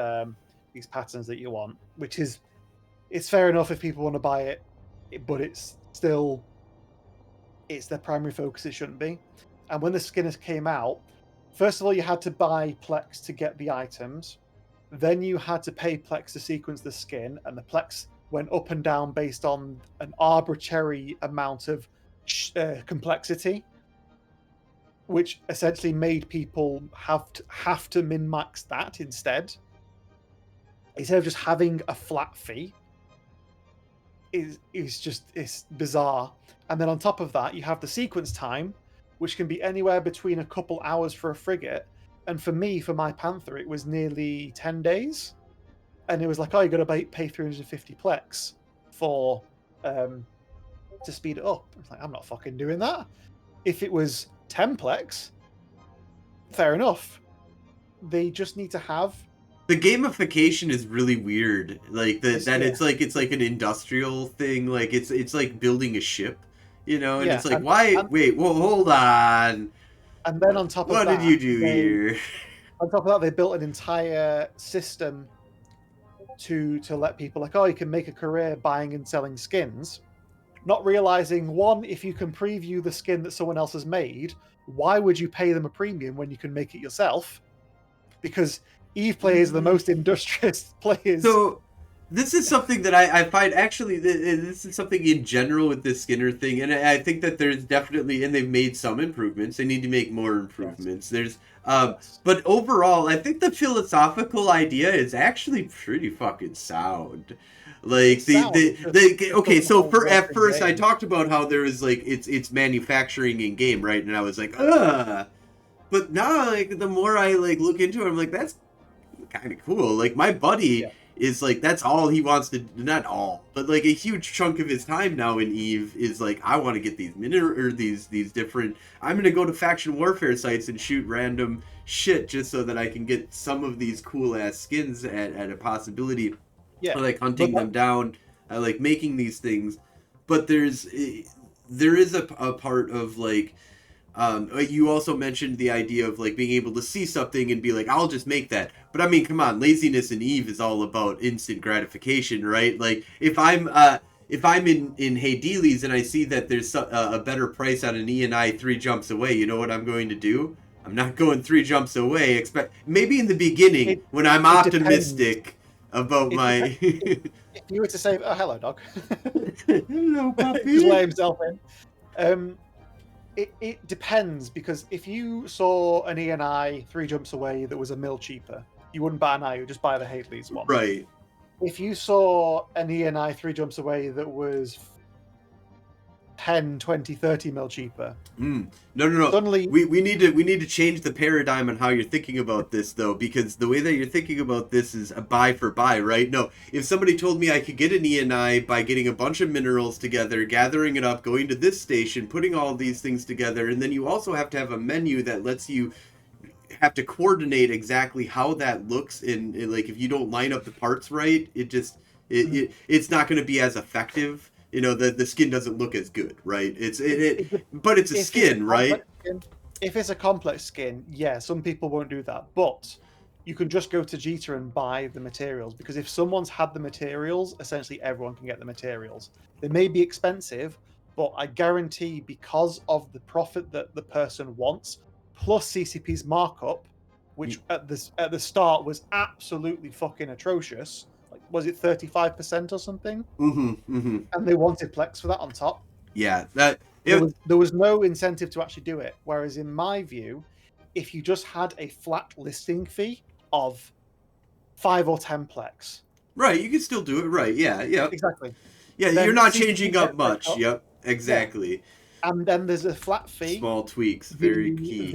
[SPEAKER 2] these patterns that you want, which is it's fair enough if people want to buy it, but it's their primary focus. It shouldn't be. And when the skinners came out, first of all, you had to buy Plex to get the items. Then you had to pay Plex to sequence the skin, and the Plex went up and down based on an arbitrary amount of complexity, which essentially made people have to min max that instead of just having a flat fee. It's bizarre. And then on top of that, you have the sequence time, which can be anywhere between a couple hours for a frigate. And for me, for my Panther, it was nearly 10 days. And it was like, oh, you got to pay 350 Plex for to speed it up. It's like, I'm not fucking doing that. If it was 10 Plex, fair enough. They just need to have
[SPEAKER 1] the gamification is really weird. Like it's like an industrial thing. Like it's like building a ship, you know. And it's like, wait, well, hold on.
[SPEAKER 2] And then on top of that,
[SPEAKER 1] what did you do here?
[SPEAKER 2] On top of that, they built an entire system to let people like, oh, you can make a career buying and selling skins, not realizing, one, if you can preview the skin that someone else has made, why would you pay them a premium when you can make it yourself? Because Eve players are the most industrious players.
[SPEAKER 1] So this is something that I find actually, this is something in general with this Skinner thing, and I think that there's definitely, and they've made some improvements. They need to make more improvements. Yes. But overall, I think the philosophical idea is actually pretty fucking sound. Like okay, so at first I talked about how there is like it's manufacturing in game, right? And I was like, but now like the more I like look into it, I'm like, that's kind of cool. Like my buddy is like, that's all he wants to, not all, but like a huge chunk of his time now in Eve is like, I want to get these these different, I'm gonna go to faction warfare sites and shoot random shit just so that I can get some of these cool ass skins at a possibility. I like hunting them down. I like making these things. But there is a part of like, you also mentioned the idea of like being able to see something and be like, I'll just make that. But I mean, come on, laziness in Eve is all about instant gratification, right? Like if I'm in Hey Dealies and I see that there's a better price on an ENI 3 jumps away, you know what I'm going to do? I'm not going 3 jumps away. Maybe in the beginning when I'm optimistic about my.
[SPEAKER 2] If you were to say, "Oh, hello, dog,"
[SPEAKER 1] hello, puppy,
[SPEAKER 2] just let himself in. It depends, because if you saw an ENI 3 jumps away that was a mil cheaper, you wouldn't buy an eye, you would just buy the Hadley's one.
[SPEAKER 1] Right.
[SPEAKER 2] If you saw an ENI 3 jumps away that was 10, 20, 30 mil cheaper.
[SPEAKER 1] No.
[SPEAKER 2] Suddenly,
[SPEAKER 1] we need to change the paradigm on how you're thinking about this, though, because the way that you're thinking about this is a buy for buy, right? No, if somebody told me I could get an ENI by getting a bunch of minerals together, gathering it up, going to this station, putting all of these things together, and then you also have to have a menu that lets you have to coordinate exactly how that looks, and like if you don't line up the parts right, it's not going to be as effective. You know, the skin doesn't look as good, right? But it's a skin, right?
[SPEAKER 2] If it's a complex skin, yeah, some people won't do that. But you can just go to Jita and buy the materials, because if someone's had the materials, essentially everyone can get the materials. They may be expensive, but I guarantee, because of the profit that the person wants, plus CCP's markup, which at the start was absolutely fucking atrocious. Was it 35% or something?
[SPEAKER 1] Mm-hmm.
[SPEAKER 2] And they wanted Plex for that on top.
[SPEAKER 1] Yeah,
[SPEAKER 2] there was no incentive to actually do it. Whereas in my view, if you just had a flat listing fee of 5 or 10 Plex,
[SPEAKER 1] right, you can still do it, right? Yeah,
[SPEAKER 2] exactly.
[SPEAKER 1] Yeah,
[SPEAKER 2] then
[SPEAKER 1] you're not changing up much. Yep, exactly.
[SPEAKER 2] Yeah. And then there's a flat fee.
[SPEAKER 1] Small tweaks, very key.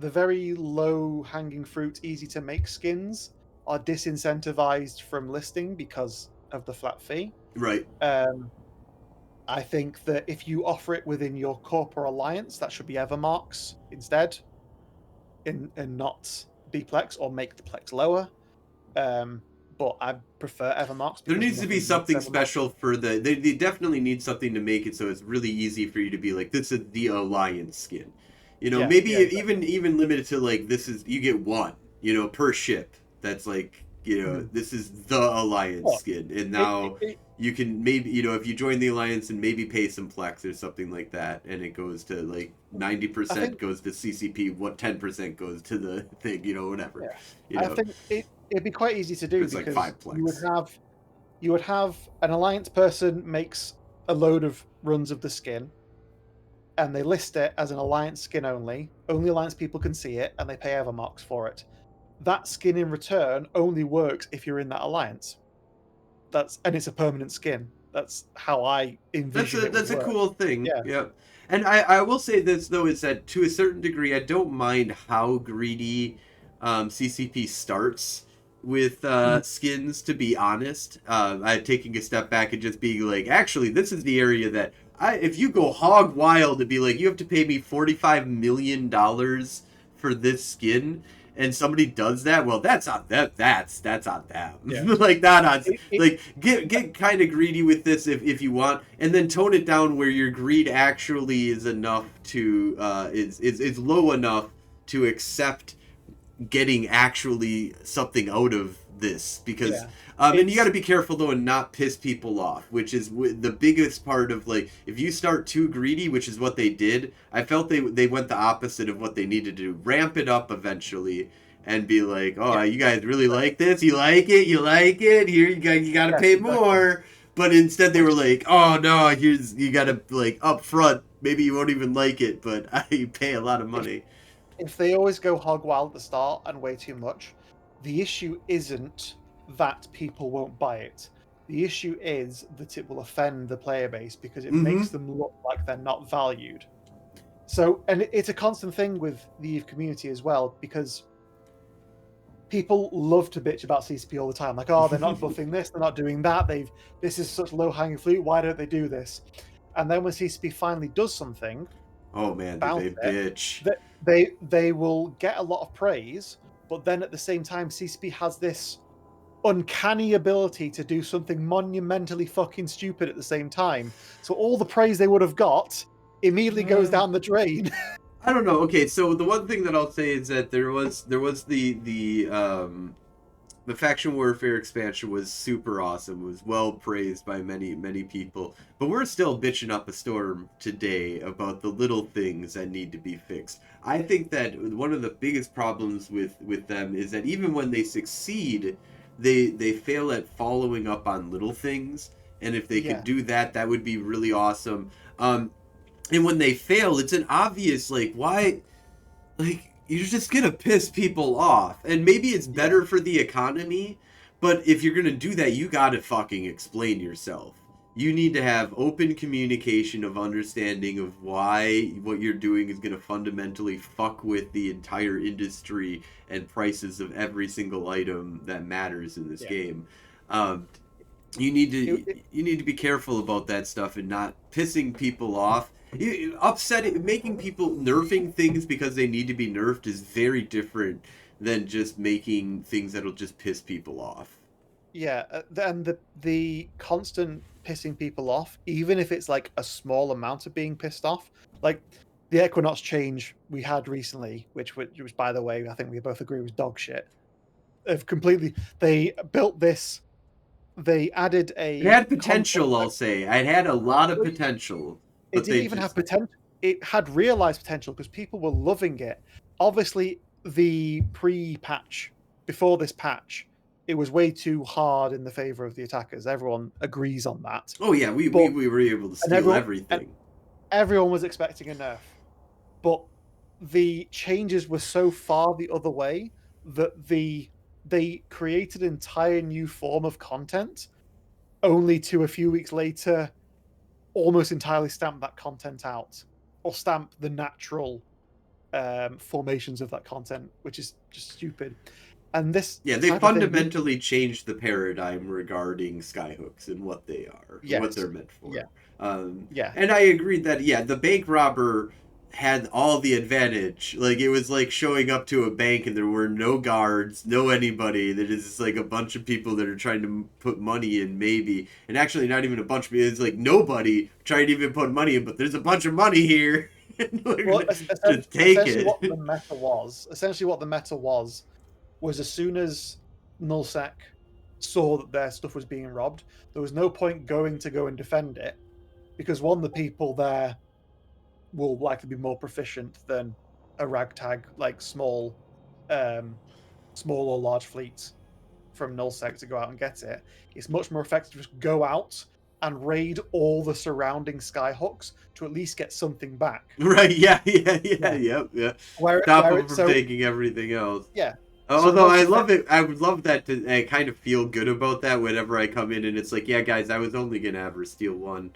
[SPEAKER 2] The very low hanging fruit, easy to make skins are disincentivized from listing because of the flat fee.
[SPEAKER 1] Right.
[SPEAKER 2] I think that if you offer it within your corporate alliance, that should be Evermarks instead, and not B-Plex, or make the Plex lower. but I prefer Evermarks.
[SPEAKER 1] There
[SPEAKER 2] Because
[SPEAKER 1] needs to be
[SPEAKER 2] nothing beats
[SPEAKER 1] something
[SPEAKER 2] Evermarks.
[SPEAKER 1] special for they definitely need something to make it so it's really easy for you to be like, this is the alliance skin.
[SPEAKER 2] Yeah,
[SPEAKER 1] Maybe
[SPEAKER 2] yeah, exactly.
[SPEAKER 1] even limited to like, this is, you get one, per ship. That's like,
[SPEAKER 2] Mhm.
[SPEAKER 1] this is the alliance
[SPEAKER 2] Well,
[SPEAKER 1] skin. And
[SPEAKER 2] it, it,
[SPEAKER 1] now
[SPEAKER 2] it,
[SPEAKER 1] you can maybe, if you join the alliance and maybe pay some plex or something like that, and it goes to like
[SPEAKER 2] I
[SPEAKER 1] 90%
[SPEAKER 2] think,
[SPEAKER 1] goes to CCP, what 10% goes to the thing, whatever.
[SPEAKER 2] yeah,
[SPEAKER 1] You
[SPEAKER 2] I
[SPEAKER 1] know,
[SPEAKER 2] think it'd be quite easy to do
[SPEAKER 1] it's like
[SPEAKER 2] because
[SPEAKER 1] five plex.
[SPEAKER 2] you would have an alliance person makes a load of runs of the skin, and they list it as an alliance skin only. Only alliance people can see it, and they pay Evermarks for it. That skin in return only works if you're in that alliance. And it's a permanent skin. That's how I envision it would
[SPEAKER 1] That's a
[SPEAKER 2] work.
[SPEAKER 1] cool thing.
[SPEAKER 2] Yeah.
[SPEAKER 1] Yep. And I will say this though, is that to a certain degree I don't mind how greedy CCP starts with
[SPEAKER 2] Mhm.
[SPEAKER 1] skins, to be honest. I taking a step back and just being like, actually this is the area that if you go hog wild and be like, you have to pay me $45 million for this skin, and somebody does that, well, that's on them. That's on them.
[SPEAKER 2] Yeah.
[SPEAKER 1] Like, not on,
[SPEAKER 2] It,
[SPEAKER 1] like, get kind of greedy with this if you want, and then tone it down where your greed actually is enough to is low enough to accept getting actually something out of this, because
[SPEAKER 2] yeah.
[SPEAKER 1] and you got to
[SPEAKER 2] It's
[SPEAKER 1] be careful though and not piss people off, which is the biggest part of, like, if you start too greedy, which is what they did. I felt they went the opposite of what they needed to do. Ramp it up eventually and be like, oh,
[SPEAKER 2] yeah.
[SPEAKER 1] you guys really
[SPEAKER 2] Exactly.
[SPEAKER 1] like this, you like it, here you got to
[SPEAKER 2] Yes,
[SPEAKER 1] pay
[SPEAKER 2] exactly.
[SPEAKER 1] more. But instead they were
[SPEAKER 2] Which
[SPEAKER 1] like, oh no, you got to, like, up front, maybe you won't even like it, but you pay a lot of
[SPEAKER 2] if
[SPEAKER 1] money.
[SPEAKER 2] if they always go hog wild at the start and way too much, the issue isn't that people won't buy it. The issue is that it will offend the player base because it
[SPEAKER 1] Mm-hmm.
[SPEAKER 2] makes them look like they're not valued. So, and it's a constant thing with the EVE community as well, because people love to bitch about CCP all the time. Like, oh, they're not buffing this, they're not doing that. This is such low hanging fruit. Why don't they do this? And then when CCP finally does something
[SPEAKER 1] Oh man, did
[SPEAKER 2] about
[SPEAKER 1] they
[SPEAKER 2] it,
[SPEAKER 1] bitch.
[SPEAKER 2] that they will get a lot of praise, but then at the same time, CCP has this uncanny ability to do something monumentally fucking stupid at the same time. So all the praise they would have got immediately goes
[SPEAKER 1] Uh,
[SPEAKER 2] down the drain.
[SPEAKER 1] I don't know. Okay, so the one thing that I'll say is that there was the faction warfare expansion was super awesome. Was well praised by many people. But we're still bitching up a storm today about the little things that need to be fixed. I think that one of the biggest problems with them is that even when they succeed, they fail at following up on little things. And if they could
[SPEAKER 2] Yeah,
[SPEAKER 1] do that, that would be really awesome. And when they fail, it's an obvious, like, why, like, you're just gonna piss people off. And maybe it's
[SPEAKER 2] yeah,
[SPEAKER 1] better for the economy, but if you're gonna do that, you gotta fucking explain yourself. You need to have open communication of understanding of why what you're doing is gonna fundamentally fuck with the entire industry and prices of every single item that matters in this
[SPEAKER 2] yeah.
[SPEAKER 1] game. Um, you need
[SPEAKER 2] It,
[SPEAKER 1] to
[SPEAKER 2] it,
[SPEAKER 1] you need to be careful about that stuff and not pissing people off. Upsetting, making people, nerfing things because they need to be nerfed is very different than just making things that'll just piss people off.
[SPEAKER 2] yeah, and the constant pissing people off, even if it's like a small amount of being pissed off, like the Equinox change we had recently, which by the way, I think we both agree was dog shit. Have completely they built this. They added
[SPEAKER 1] It
[SPEAKER 2] a
[SPEAKER 1] had
[SPEAKER 2] concept.
[SPEAKER 1] potential, I'll say. It had a lot of potential,
[SPEAKER 2] It
[SPEAKER 1] but
[SPEAKER 2] didn't
[SPEAKER 1] they
[SPEAKER 2] even have
[SPEAKER 1] just,
[SPEAKER 2] potential. It had realized potential because people were loving it. Obviously, the pre-patch, before this patch, it was way too hard in the favor of the attackers. Everyone agrees on that.
[SPEAKER 1] oh yeah,
[SPEAKER 2] But
[SPEAKER 1] we were able to
[SPEAKER 2] and
[SPEAKER 1] steal everything.
[SPEAKER 2] everyone was expecting a nerf. But the changes were so far the other way that they created an entire new form of content only to a few weeks later almost entirely stamp that content out or stamp the natural formations of that content, which is just stupid. And this
[SPEAKER 1] Yeah, they
[SPEAKER 2] type of thing,
[SPEAKER 1] fundamentally changed the paradigm regarding skyhooks and what they are, what
[SPEAKER 2] yes,
[SPEAKER 1] they're meant
[SPEAKER 2] yeah,
[SPEAKER 1] for.
[SPEAKER 2] yeah,
[SPEAKER 1] And I agreed that, yeah, the bank robber, had all the advantage. Like it was like showing up to a bank and there were no guards, no anybody. There is just like a bunch of people that are trying to put money in, maybe, and actually not even a bunch of people. It's like nobody trying to even put money in, but there's a bunch of money here. We're
[SPEAKER 2] Well,
[SPEAKER 1] gonna just take it.
[SPEAKER 2] essentially what the meta was as soon as Nullsec saw that their stuff was being robbed, there was no point going to go and defend it because one, the people there will likely be more proficient than a ragtag like small or large fleets from Nullsec to go out and get it. It's much more effective to just go out and raid all the surrounding skyhooks to at least get something back.
[SPEAKER 1] Right? Yeah. Stop them from
[SPEAKER 2] So
[SPEAKER 1] taking everything else.
[SPEAKER 2] yeah. So
[SPEAKER 1] Although I love it, I would love that to. I kind of feel good about that whenever I come in and it's like, yeah, guys, I was only gonna ever steal one.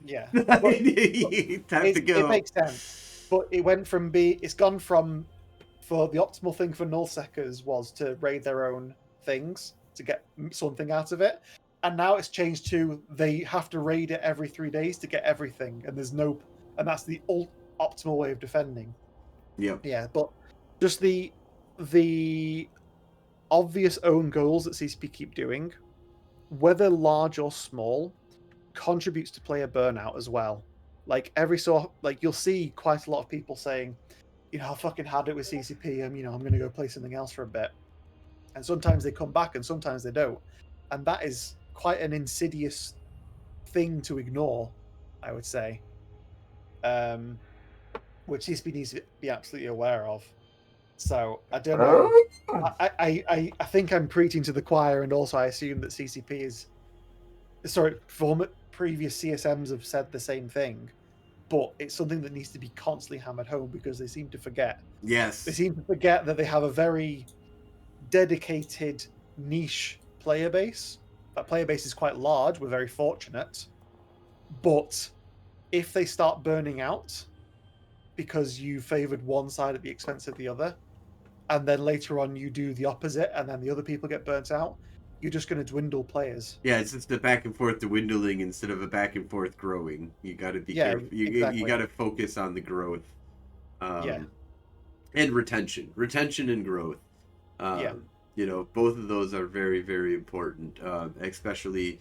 [SPEAKER 2] Yeah,
[SPEAKER 1] Time
[SPEAKER 2] but
[SPEAKER 1] to go.
[SPEAKER 2] it makes sense. But it's gone from, for the optimal thing for nullsecers was to raid their own things to get something out of it, and now it's changed to they have to raid it every 3 days to get everything, and that's the optimal way of defending.
[SPEAKER 1] Yep.
[SPEAKER 2] Yeah, but just the obvious own goals that CCP keep doing, whether large or small, contributes to player burnout as well. Like you'll see quite a lot of people saying, I fucking had it with CCP. I'm going to go play something else for a bit. And sometimes they come back and sometimes they don't. And that is quite an insidious thing to ignore, I would say. Which CCP needs to be absolutely aware of. So I don't know. I think I'm preaching to the choir, and also I assume that CCP is previous CSMs have said the same thing, but it's something that needs to be constantly hammered home because they seem to forget.
[SPEAKER 1] Yes.
[SPEAKER 2] They seem to forget that they have a very dedicated niche player base. That player base is quite large. We're very fortunate. But if they start burning out because you favored one side at the expense of the other, and then later on you do the opposite, and then the other people get burnt out, you're just going to dwindle players.
[SPEAKER 1] Yeah, it's just a back and forth dwindling instead of a back and forth growing. You got to be careful. You got to focus on the growth. And retention and growth. Both of those are very, very important, especially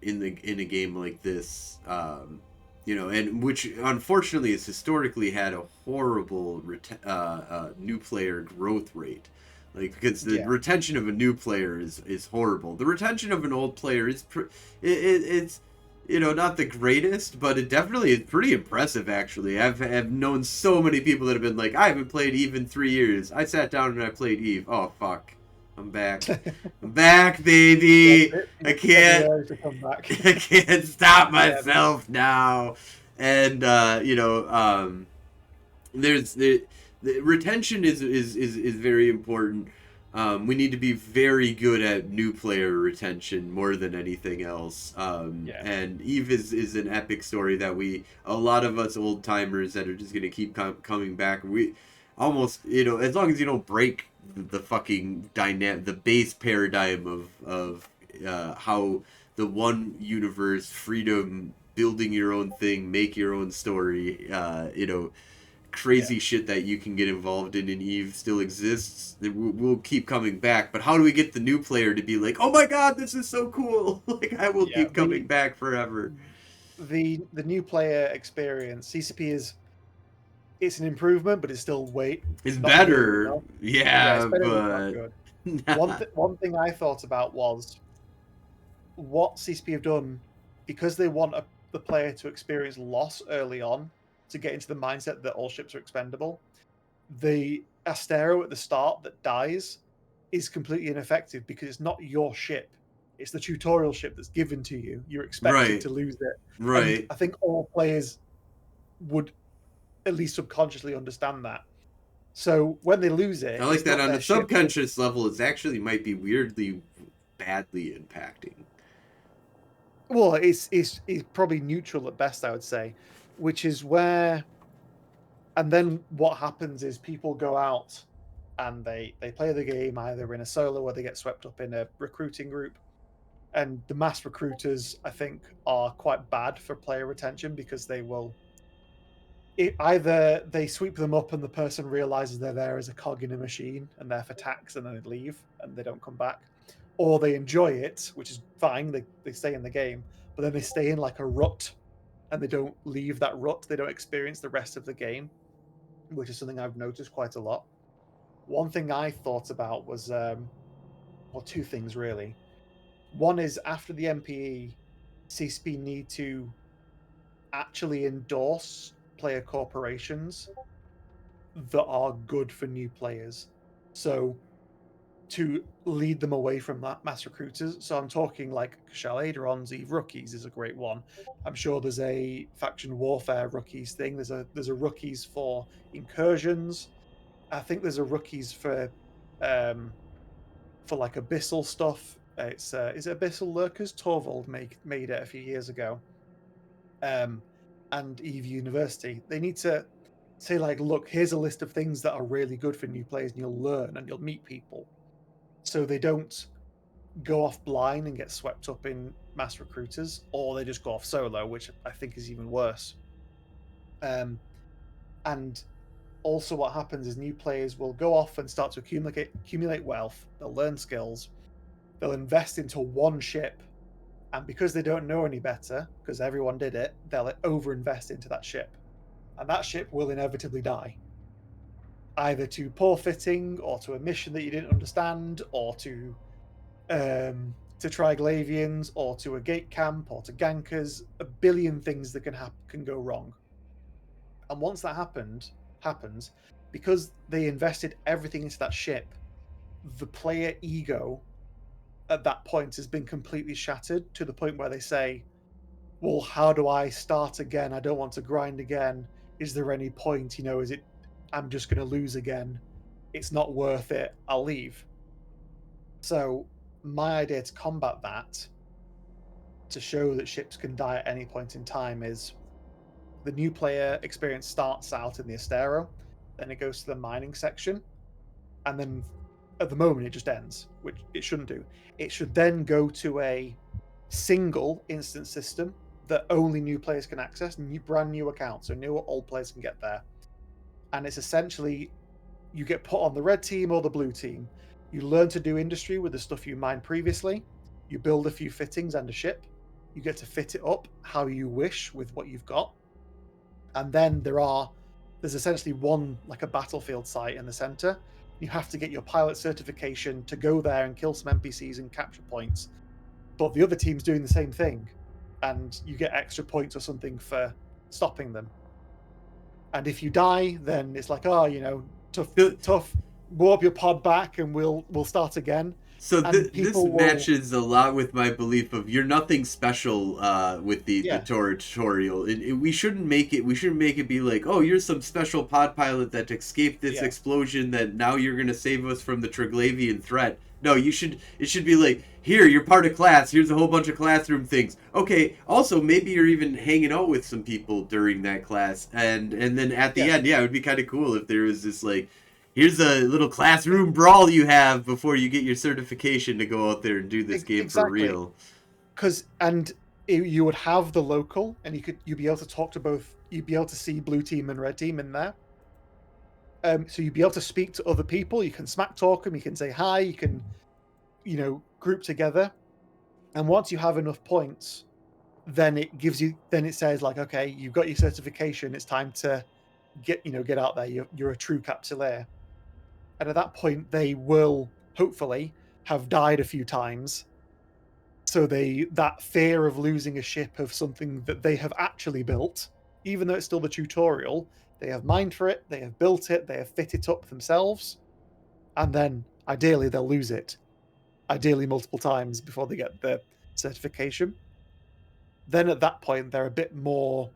[SPEAKER 1] in a game like this. And which unfortunately has historically had a horrible new player growth rate. Like, because the retention of a new player is horrible. The retention of an old player is it's not the greatest, but it definitely is pretty impressive, actually. I've known so many people that have been like, I haven't played Eve in 3 years. I sat down and I played Eve. Oh, fuck. I'm back. I'm back, baby. I can't stop myself now. And, there's the retention is very important. We need to be very good at new player retention more than anything else. And Eve is an epic story that a lot of us old timers that are just gonna keep coming back. We almost, as long as you don't break the fucking the base paradigm of how the one universe, freedom, building your own thing, make your own story, crazy shit that you can get involved in Eve still exists. We'll keep coming back, but how do we get the new player to be like, oh my god, this is so cool? Like, I will keep coming back forever.
[SPEAKER 2] The new player experience, CCP it's an improvement, but it's still
[SPEAKER 1] it's better. Yeah,
[SPEAKER 2] it's better,
[SPEAKER 1] but
[SPEAKER 2] good. One thing I thought about was what CCP have done, because they want the player to experience loss early on to get into the mindset that all ships are expendable. The Astero at the start that dies is completely ineffective because it's not your ship. It's the tutorial ship that's given to you. You're expected to lose it.
[SPEAKER 1] Right.
[SPEAKER 2] And I think all players would at least subconsciously understand that. So when they lose it,
[SPEAKER 1] I like that on the subconscious level. It actually might be weirdly badly impacting.
[SPEAKER 2] Well, it's probably neutral at best, I would say, which is where. And then what happens is people go out and they play the game either in a solo or they get swept up in a recruiting group. And the mass recruiters, I think, are quite bad for player retention because they will either they sweep them up and the person realizes they're there as a cog in a machine and they're for tax and then they leave and they don't come back, or they enjoy it, which is fine. They stay in the game, but then they stay in like a rut and they don't leave that rut. They don't experience the rest of the game, which is something I've noticed quite a lot. One thing I thought about was, well, two things really. One is after the MPE, CSP need to actually endorse player corporations that are good for new players. So to lead them away from that mass recruiters. So I'm talking like Eidron's Eve Rookies is a great one. I'm sure there's a faction warfare rookies thing. There's a rookies for incursions. I think there's a rookies for like abyssal stuff. It's is it Abyssal Lurkers? Torvald made it a few years ago. And Eve University. They need to say like, look, here's a list of things that are really good for new players, and you'll learn and you'll meet people. So they don't go off blind and get swept up in mass recruiters, or they just go off solo, which I think is even worse. And also what happens is new players will go off and start to accumulate wealth. They'll learn skills. They'll invest into one ship, and because they don't know any better, because everyone did it, they'll overinvest into that ship, and that ship will inevitably die, either to poor fitting, or to a mission that you didn't understand, or to Triglavians, or to a gate camp, or to gankers. A billion things that can go wrong. And once that happens, because they invested everything into that ship, the player ego at that point has been completely shattered to the point where they say, well, how do I start again? I don't want to grind again. Is there any point? Is it, I'm just going to lose again. It's not worth it. I'll leave. So my idea to combat that, to show that ships can die at any point in time, is the new player experience starts out in the Estero, then it goes to the mining section, and then at the moment it just ends, which it shouldn't do. It should then go to a single instance system that only new players can access, brand new accounts, so new or old players can get there. And it's essentially, you get put on the red team or the blue team. You learn to do industry with the stuff you mined previously. You build a few fittings and a ship. You get to fit it up how you wish with what you've got. And then there's essentially one, like a battlefield site in the center. You have to get your pilot certification to go there and kill some NPCs and capture points. But the other team's doing the same thing, and you get extra points or something for stopping them. And if you die, then it's like, tough. Warp your pod back, and we'll start again.
[SPEAKER 1] So this matches a lot with my belief of you're nothing special with the tutorial. We shouldn't make it be like, oh, you're some special pod pilot that escaped this explosion that now you're gonna save us from the Triglavian threat. No, it should be like, here, you're part of class, here's a whole bunch of classroom things. Okay, also maybe you're even hanging out with some people during that class, and then at the end, it would be kind of cool if there was this like, here's a little classroom brawl you have before you get your certification to go out there and do this game for real.
[SPEAKER 2] And you would have the local, and you'd be able to talk to both. You'd be able to see blue team and red team in there. So you'd be able to speak to other people. You can smack talk them. You can say hi. You can, group together. And once you have enough points, then it says like, okay, you've got your certification. It's time to get out there. You're a true capsuleer. And at that point, they will hopefully have died a few times. So that fear of losing a ship of something that they have actually built, even though it's still the tutorial, they have mined for it, they have built it, they have fit it up themselves, and then ideally they'll lose it. Ideally multiple times before they get the certification. Then at that point, they're a bit more...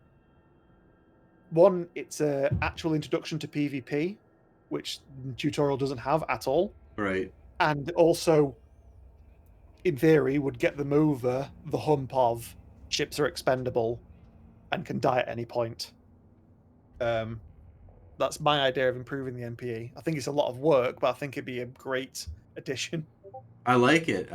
[SPEAKER 2] One, it's an actual introduction to PvP, which the tutorial doesn't have at all.
[SPEAKER 1] Right.
[SPEAKER 2] And also, in theory, would get them over the hump of ships are expendable and can die at any point. That's my idea of improving the MPE. I think it's a lot of work, but I think it'd be a great addition.
[SPEAKER 1] I like it.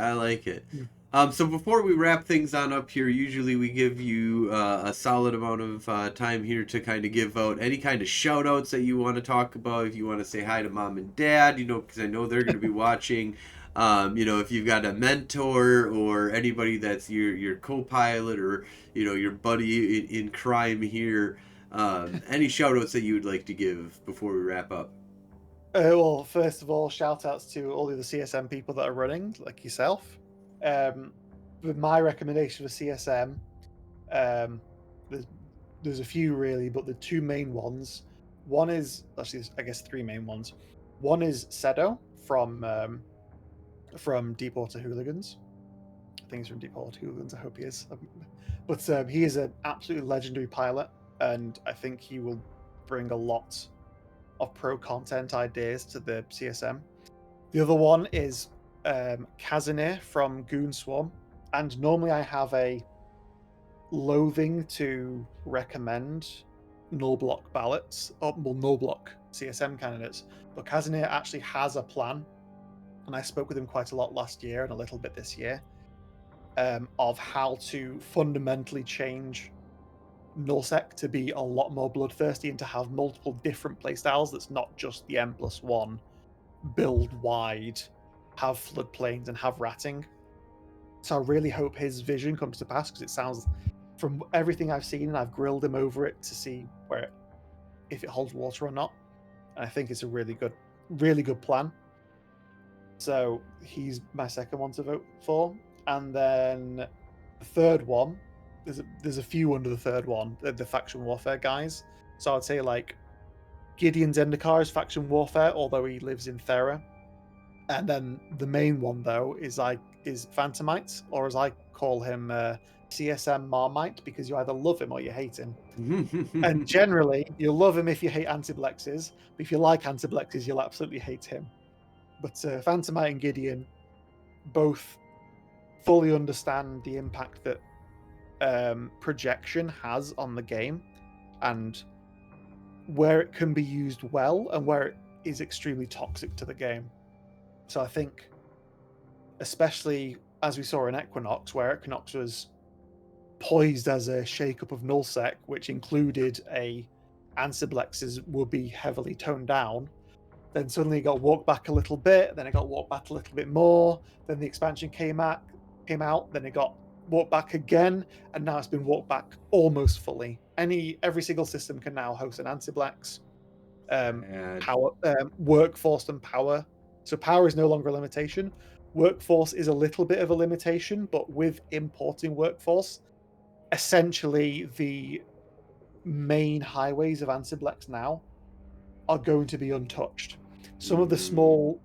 [SPEAKER 1] So before we wrap things on up here, usually we give you a solid amount of time here to kind of give out any kind of shout outs that you want to talk about. If you want to say hi to mom and dad, because I know they're going to be watching. If you've got a mentor or anybody that's your co-pilot or, your buddy in crime here, any shout outs that you would like to give before we wrap up?
[SPEAKER 2] Well, first of all, shout outs to all the other CSM people that are running, like yourself. With my recommendation for CSM, um, there's a few really, but the two main ones. One is actually, I guess, three main ones. One is Sedo from Deepwater Hooligans. I think he's from Deepwater Hooligans. I hope he is. But he is an absolutely legendary pilot, and I think he will bring a lot of pro content ideas to the CSM. The other one is Kazanir from Goon Swarm, and normally I have a loathing to recommend null block ballots, or null block CSM candidates, but Kazanir actually has a plan, and I spoke with him quite a lot last year and a little bit this year, of how to fundamentally change nullsec to be a lot more bloodthirsty and to have multiple different playstyles that's not just the M+1 build wide, have floodplains and have ratting. So I really hope his vision comes to pass, because it sounds, from everything I've seen, and I've grilled him over it to see if it holds water or not, and I think it's a really good plan. So he's my second one to vote for. And then the third one, there's a few under the third one, the faction warfare guys. So I'd say like Gideon Zendikar is faction warfare, although he lives in Thera. And then the main one though is Phantomite, or as I call him, CSM Marmite, because you either love him or you hate him. And generally, you'll love him if you hate Antiblexes, but if you like Antiblexes, you'll absolutely hate him. But Phantomite and Gideon both fully understand the impact that projection has on the game, and where it can be used well and where it is extremely toxic to the game. So I think, especially as we saw in Equinox, where Equinox was poised as a shake-up of nullsec, which included Ansiblexes will be heavily toned down, then suddenly it got walked back a little bit, then it got walked back a little bit more, then the expansion came out, then it got walked back again, and now it's been walked back almost fully. Every single system can now host an Antiblex. Power, workforce and power. So power is no longer a limitation. Workforce is a little bit of a limitation, but with importing workforce, essentially the main highways of Antiblex now are going to be untouched. Some of the small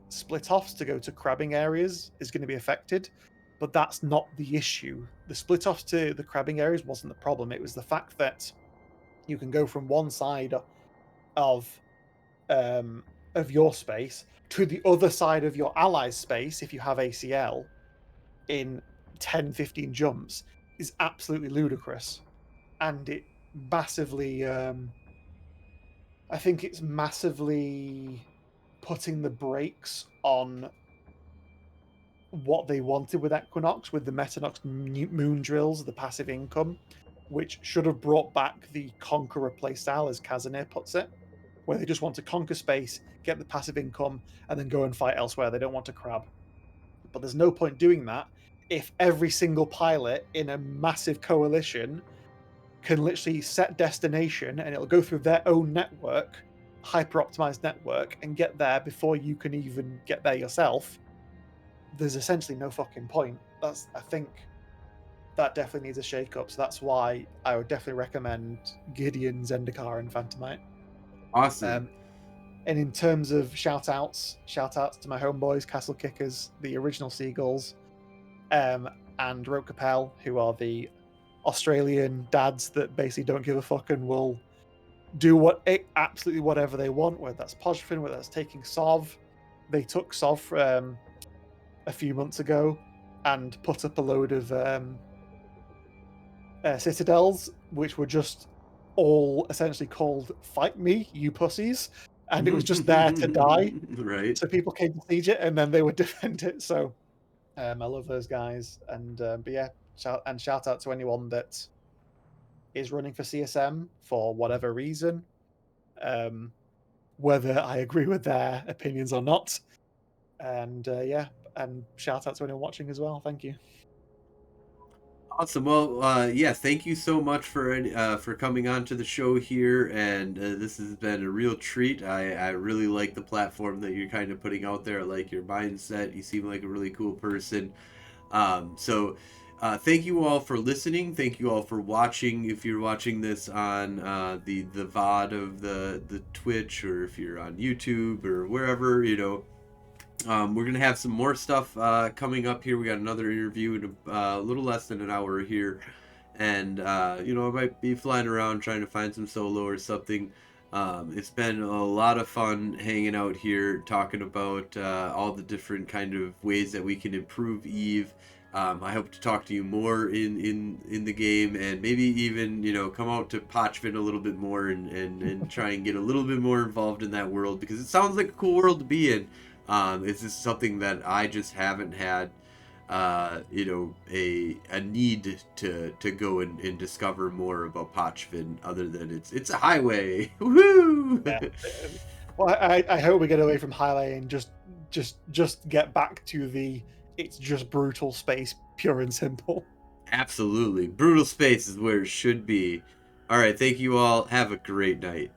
[SPEAKER 2] split offs to go to crabbing areas is going to be affected, but that's not the issue. The split offs to the crabbing areas wasn't the problem. It was the fact that you can go from one side of your space to the other side of your ally's space, if you have ACL, in 10-15 jumps is absolutely ludicrous. And it massively I think it's massively putting the brakes on what they wanted with Equinox, with the Metanox moon drills, the passive income, which should have brought back the Conqueror playstyle, as Kazanir puts it, where they just want to conquer space, get the passive income, and then go and fight elsewhere. They don't want to crab. But there's no point doing that if every single pilot in a massive coalition can literally set destination and it'll go through their own network, hyper-optimized network, and get there before you can even get there yourself. There's essentially no fucking point. I think that definitely needs a shake-up. So that's why I would definitely recommend Gideon, Zendikar, and Phantomite.
[SPEAKER 1] Awesome.
[SPEAKER 2] And in terms of shout-outs to my homeboys, Castlekickers, the original Seagulls, and Rope Capel, who are the Australian dads that basically don't give a fuck and will do absolutely whatever they want, whether that's Pochven, whether that's taking Sov. They took Sov a few months ago and put up a load of citadels, which were just all essentially called "Fight me, you pussies," and it was just there to die.
[SPEAKER 1] Right.
[SPEAKER 2] So people came to siege it, and then they would defend it. So I love those guys, and but yeah, shout out to anyone that is running for CSM for whatever reason, um, whether I agree with their opinions or not. And yeah, and shout out to anyone watching as well. Thank you.
[SPEAKER 1] Awesome. Well, yeah, thank you so much for coming on to the show here, and this has been a real treat. I really like the platform that you're kind of putting out there. I like your mindset. You seem like a really cool person. Thank you all for listening. Thank you all for watching. If you're watching this on the VOD of the Twitch, or if you're on YouTube or wherever, we're gonna have some more stuff coming up here. We got another interview in a little less than an hour here, and I might be flying around trying to find some solo or something. It's been a lot of fun hanging out here, talking about all the different kind of ways that we can improve Eve. I hope to talk to you more in the game, and maybe even come out to Pochven a little bit more, and try and get a little bit more involved in that world, because it sounds like a cool world to be in. It's just something that I just haven't had, a need to go and discover more about Pochven, other than it's a highway.
[SPEAKER 2] Yeah.
[SPEAKER 1] Woohoo!
[SPEAKER 2] Well, I hope we get away from highlight and just get back to the it's just brutal space, pure and simple.
[SPEAKER 1] Absolutely. Brutal space is where it should be. All right, thank you all. Have a great night.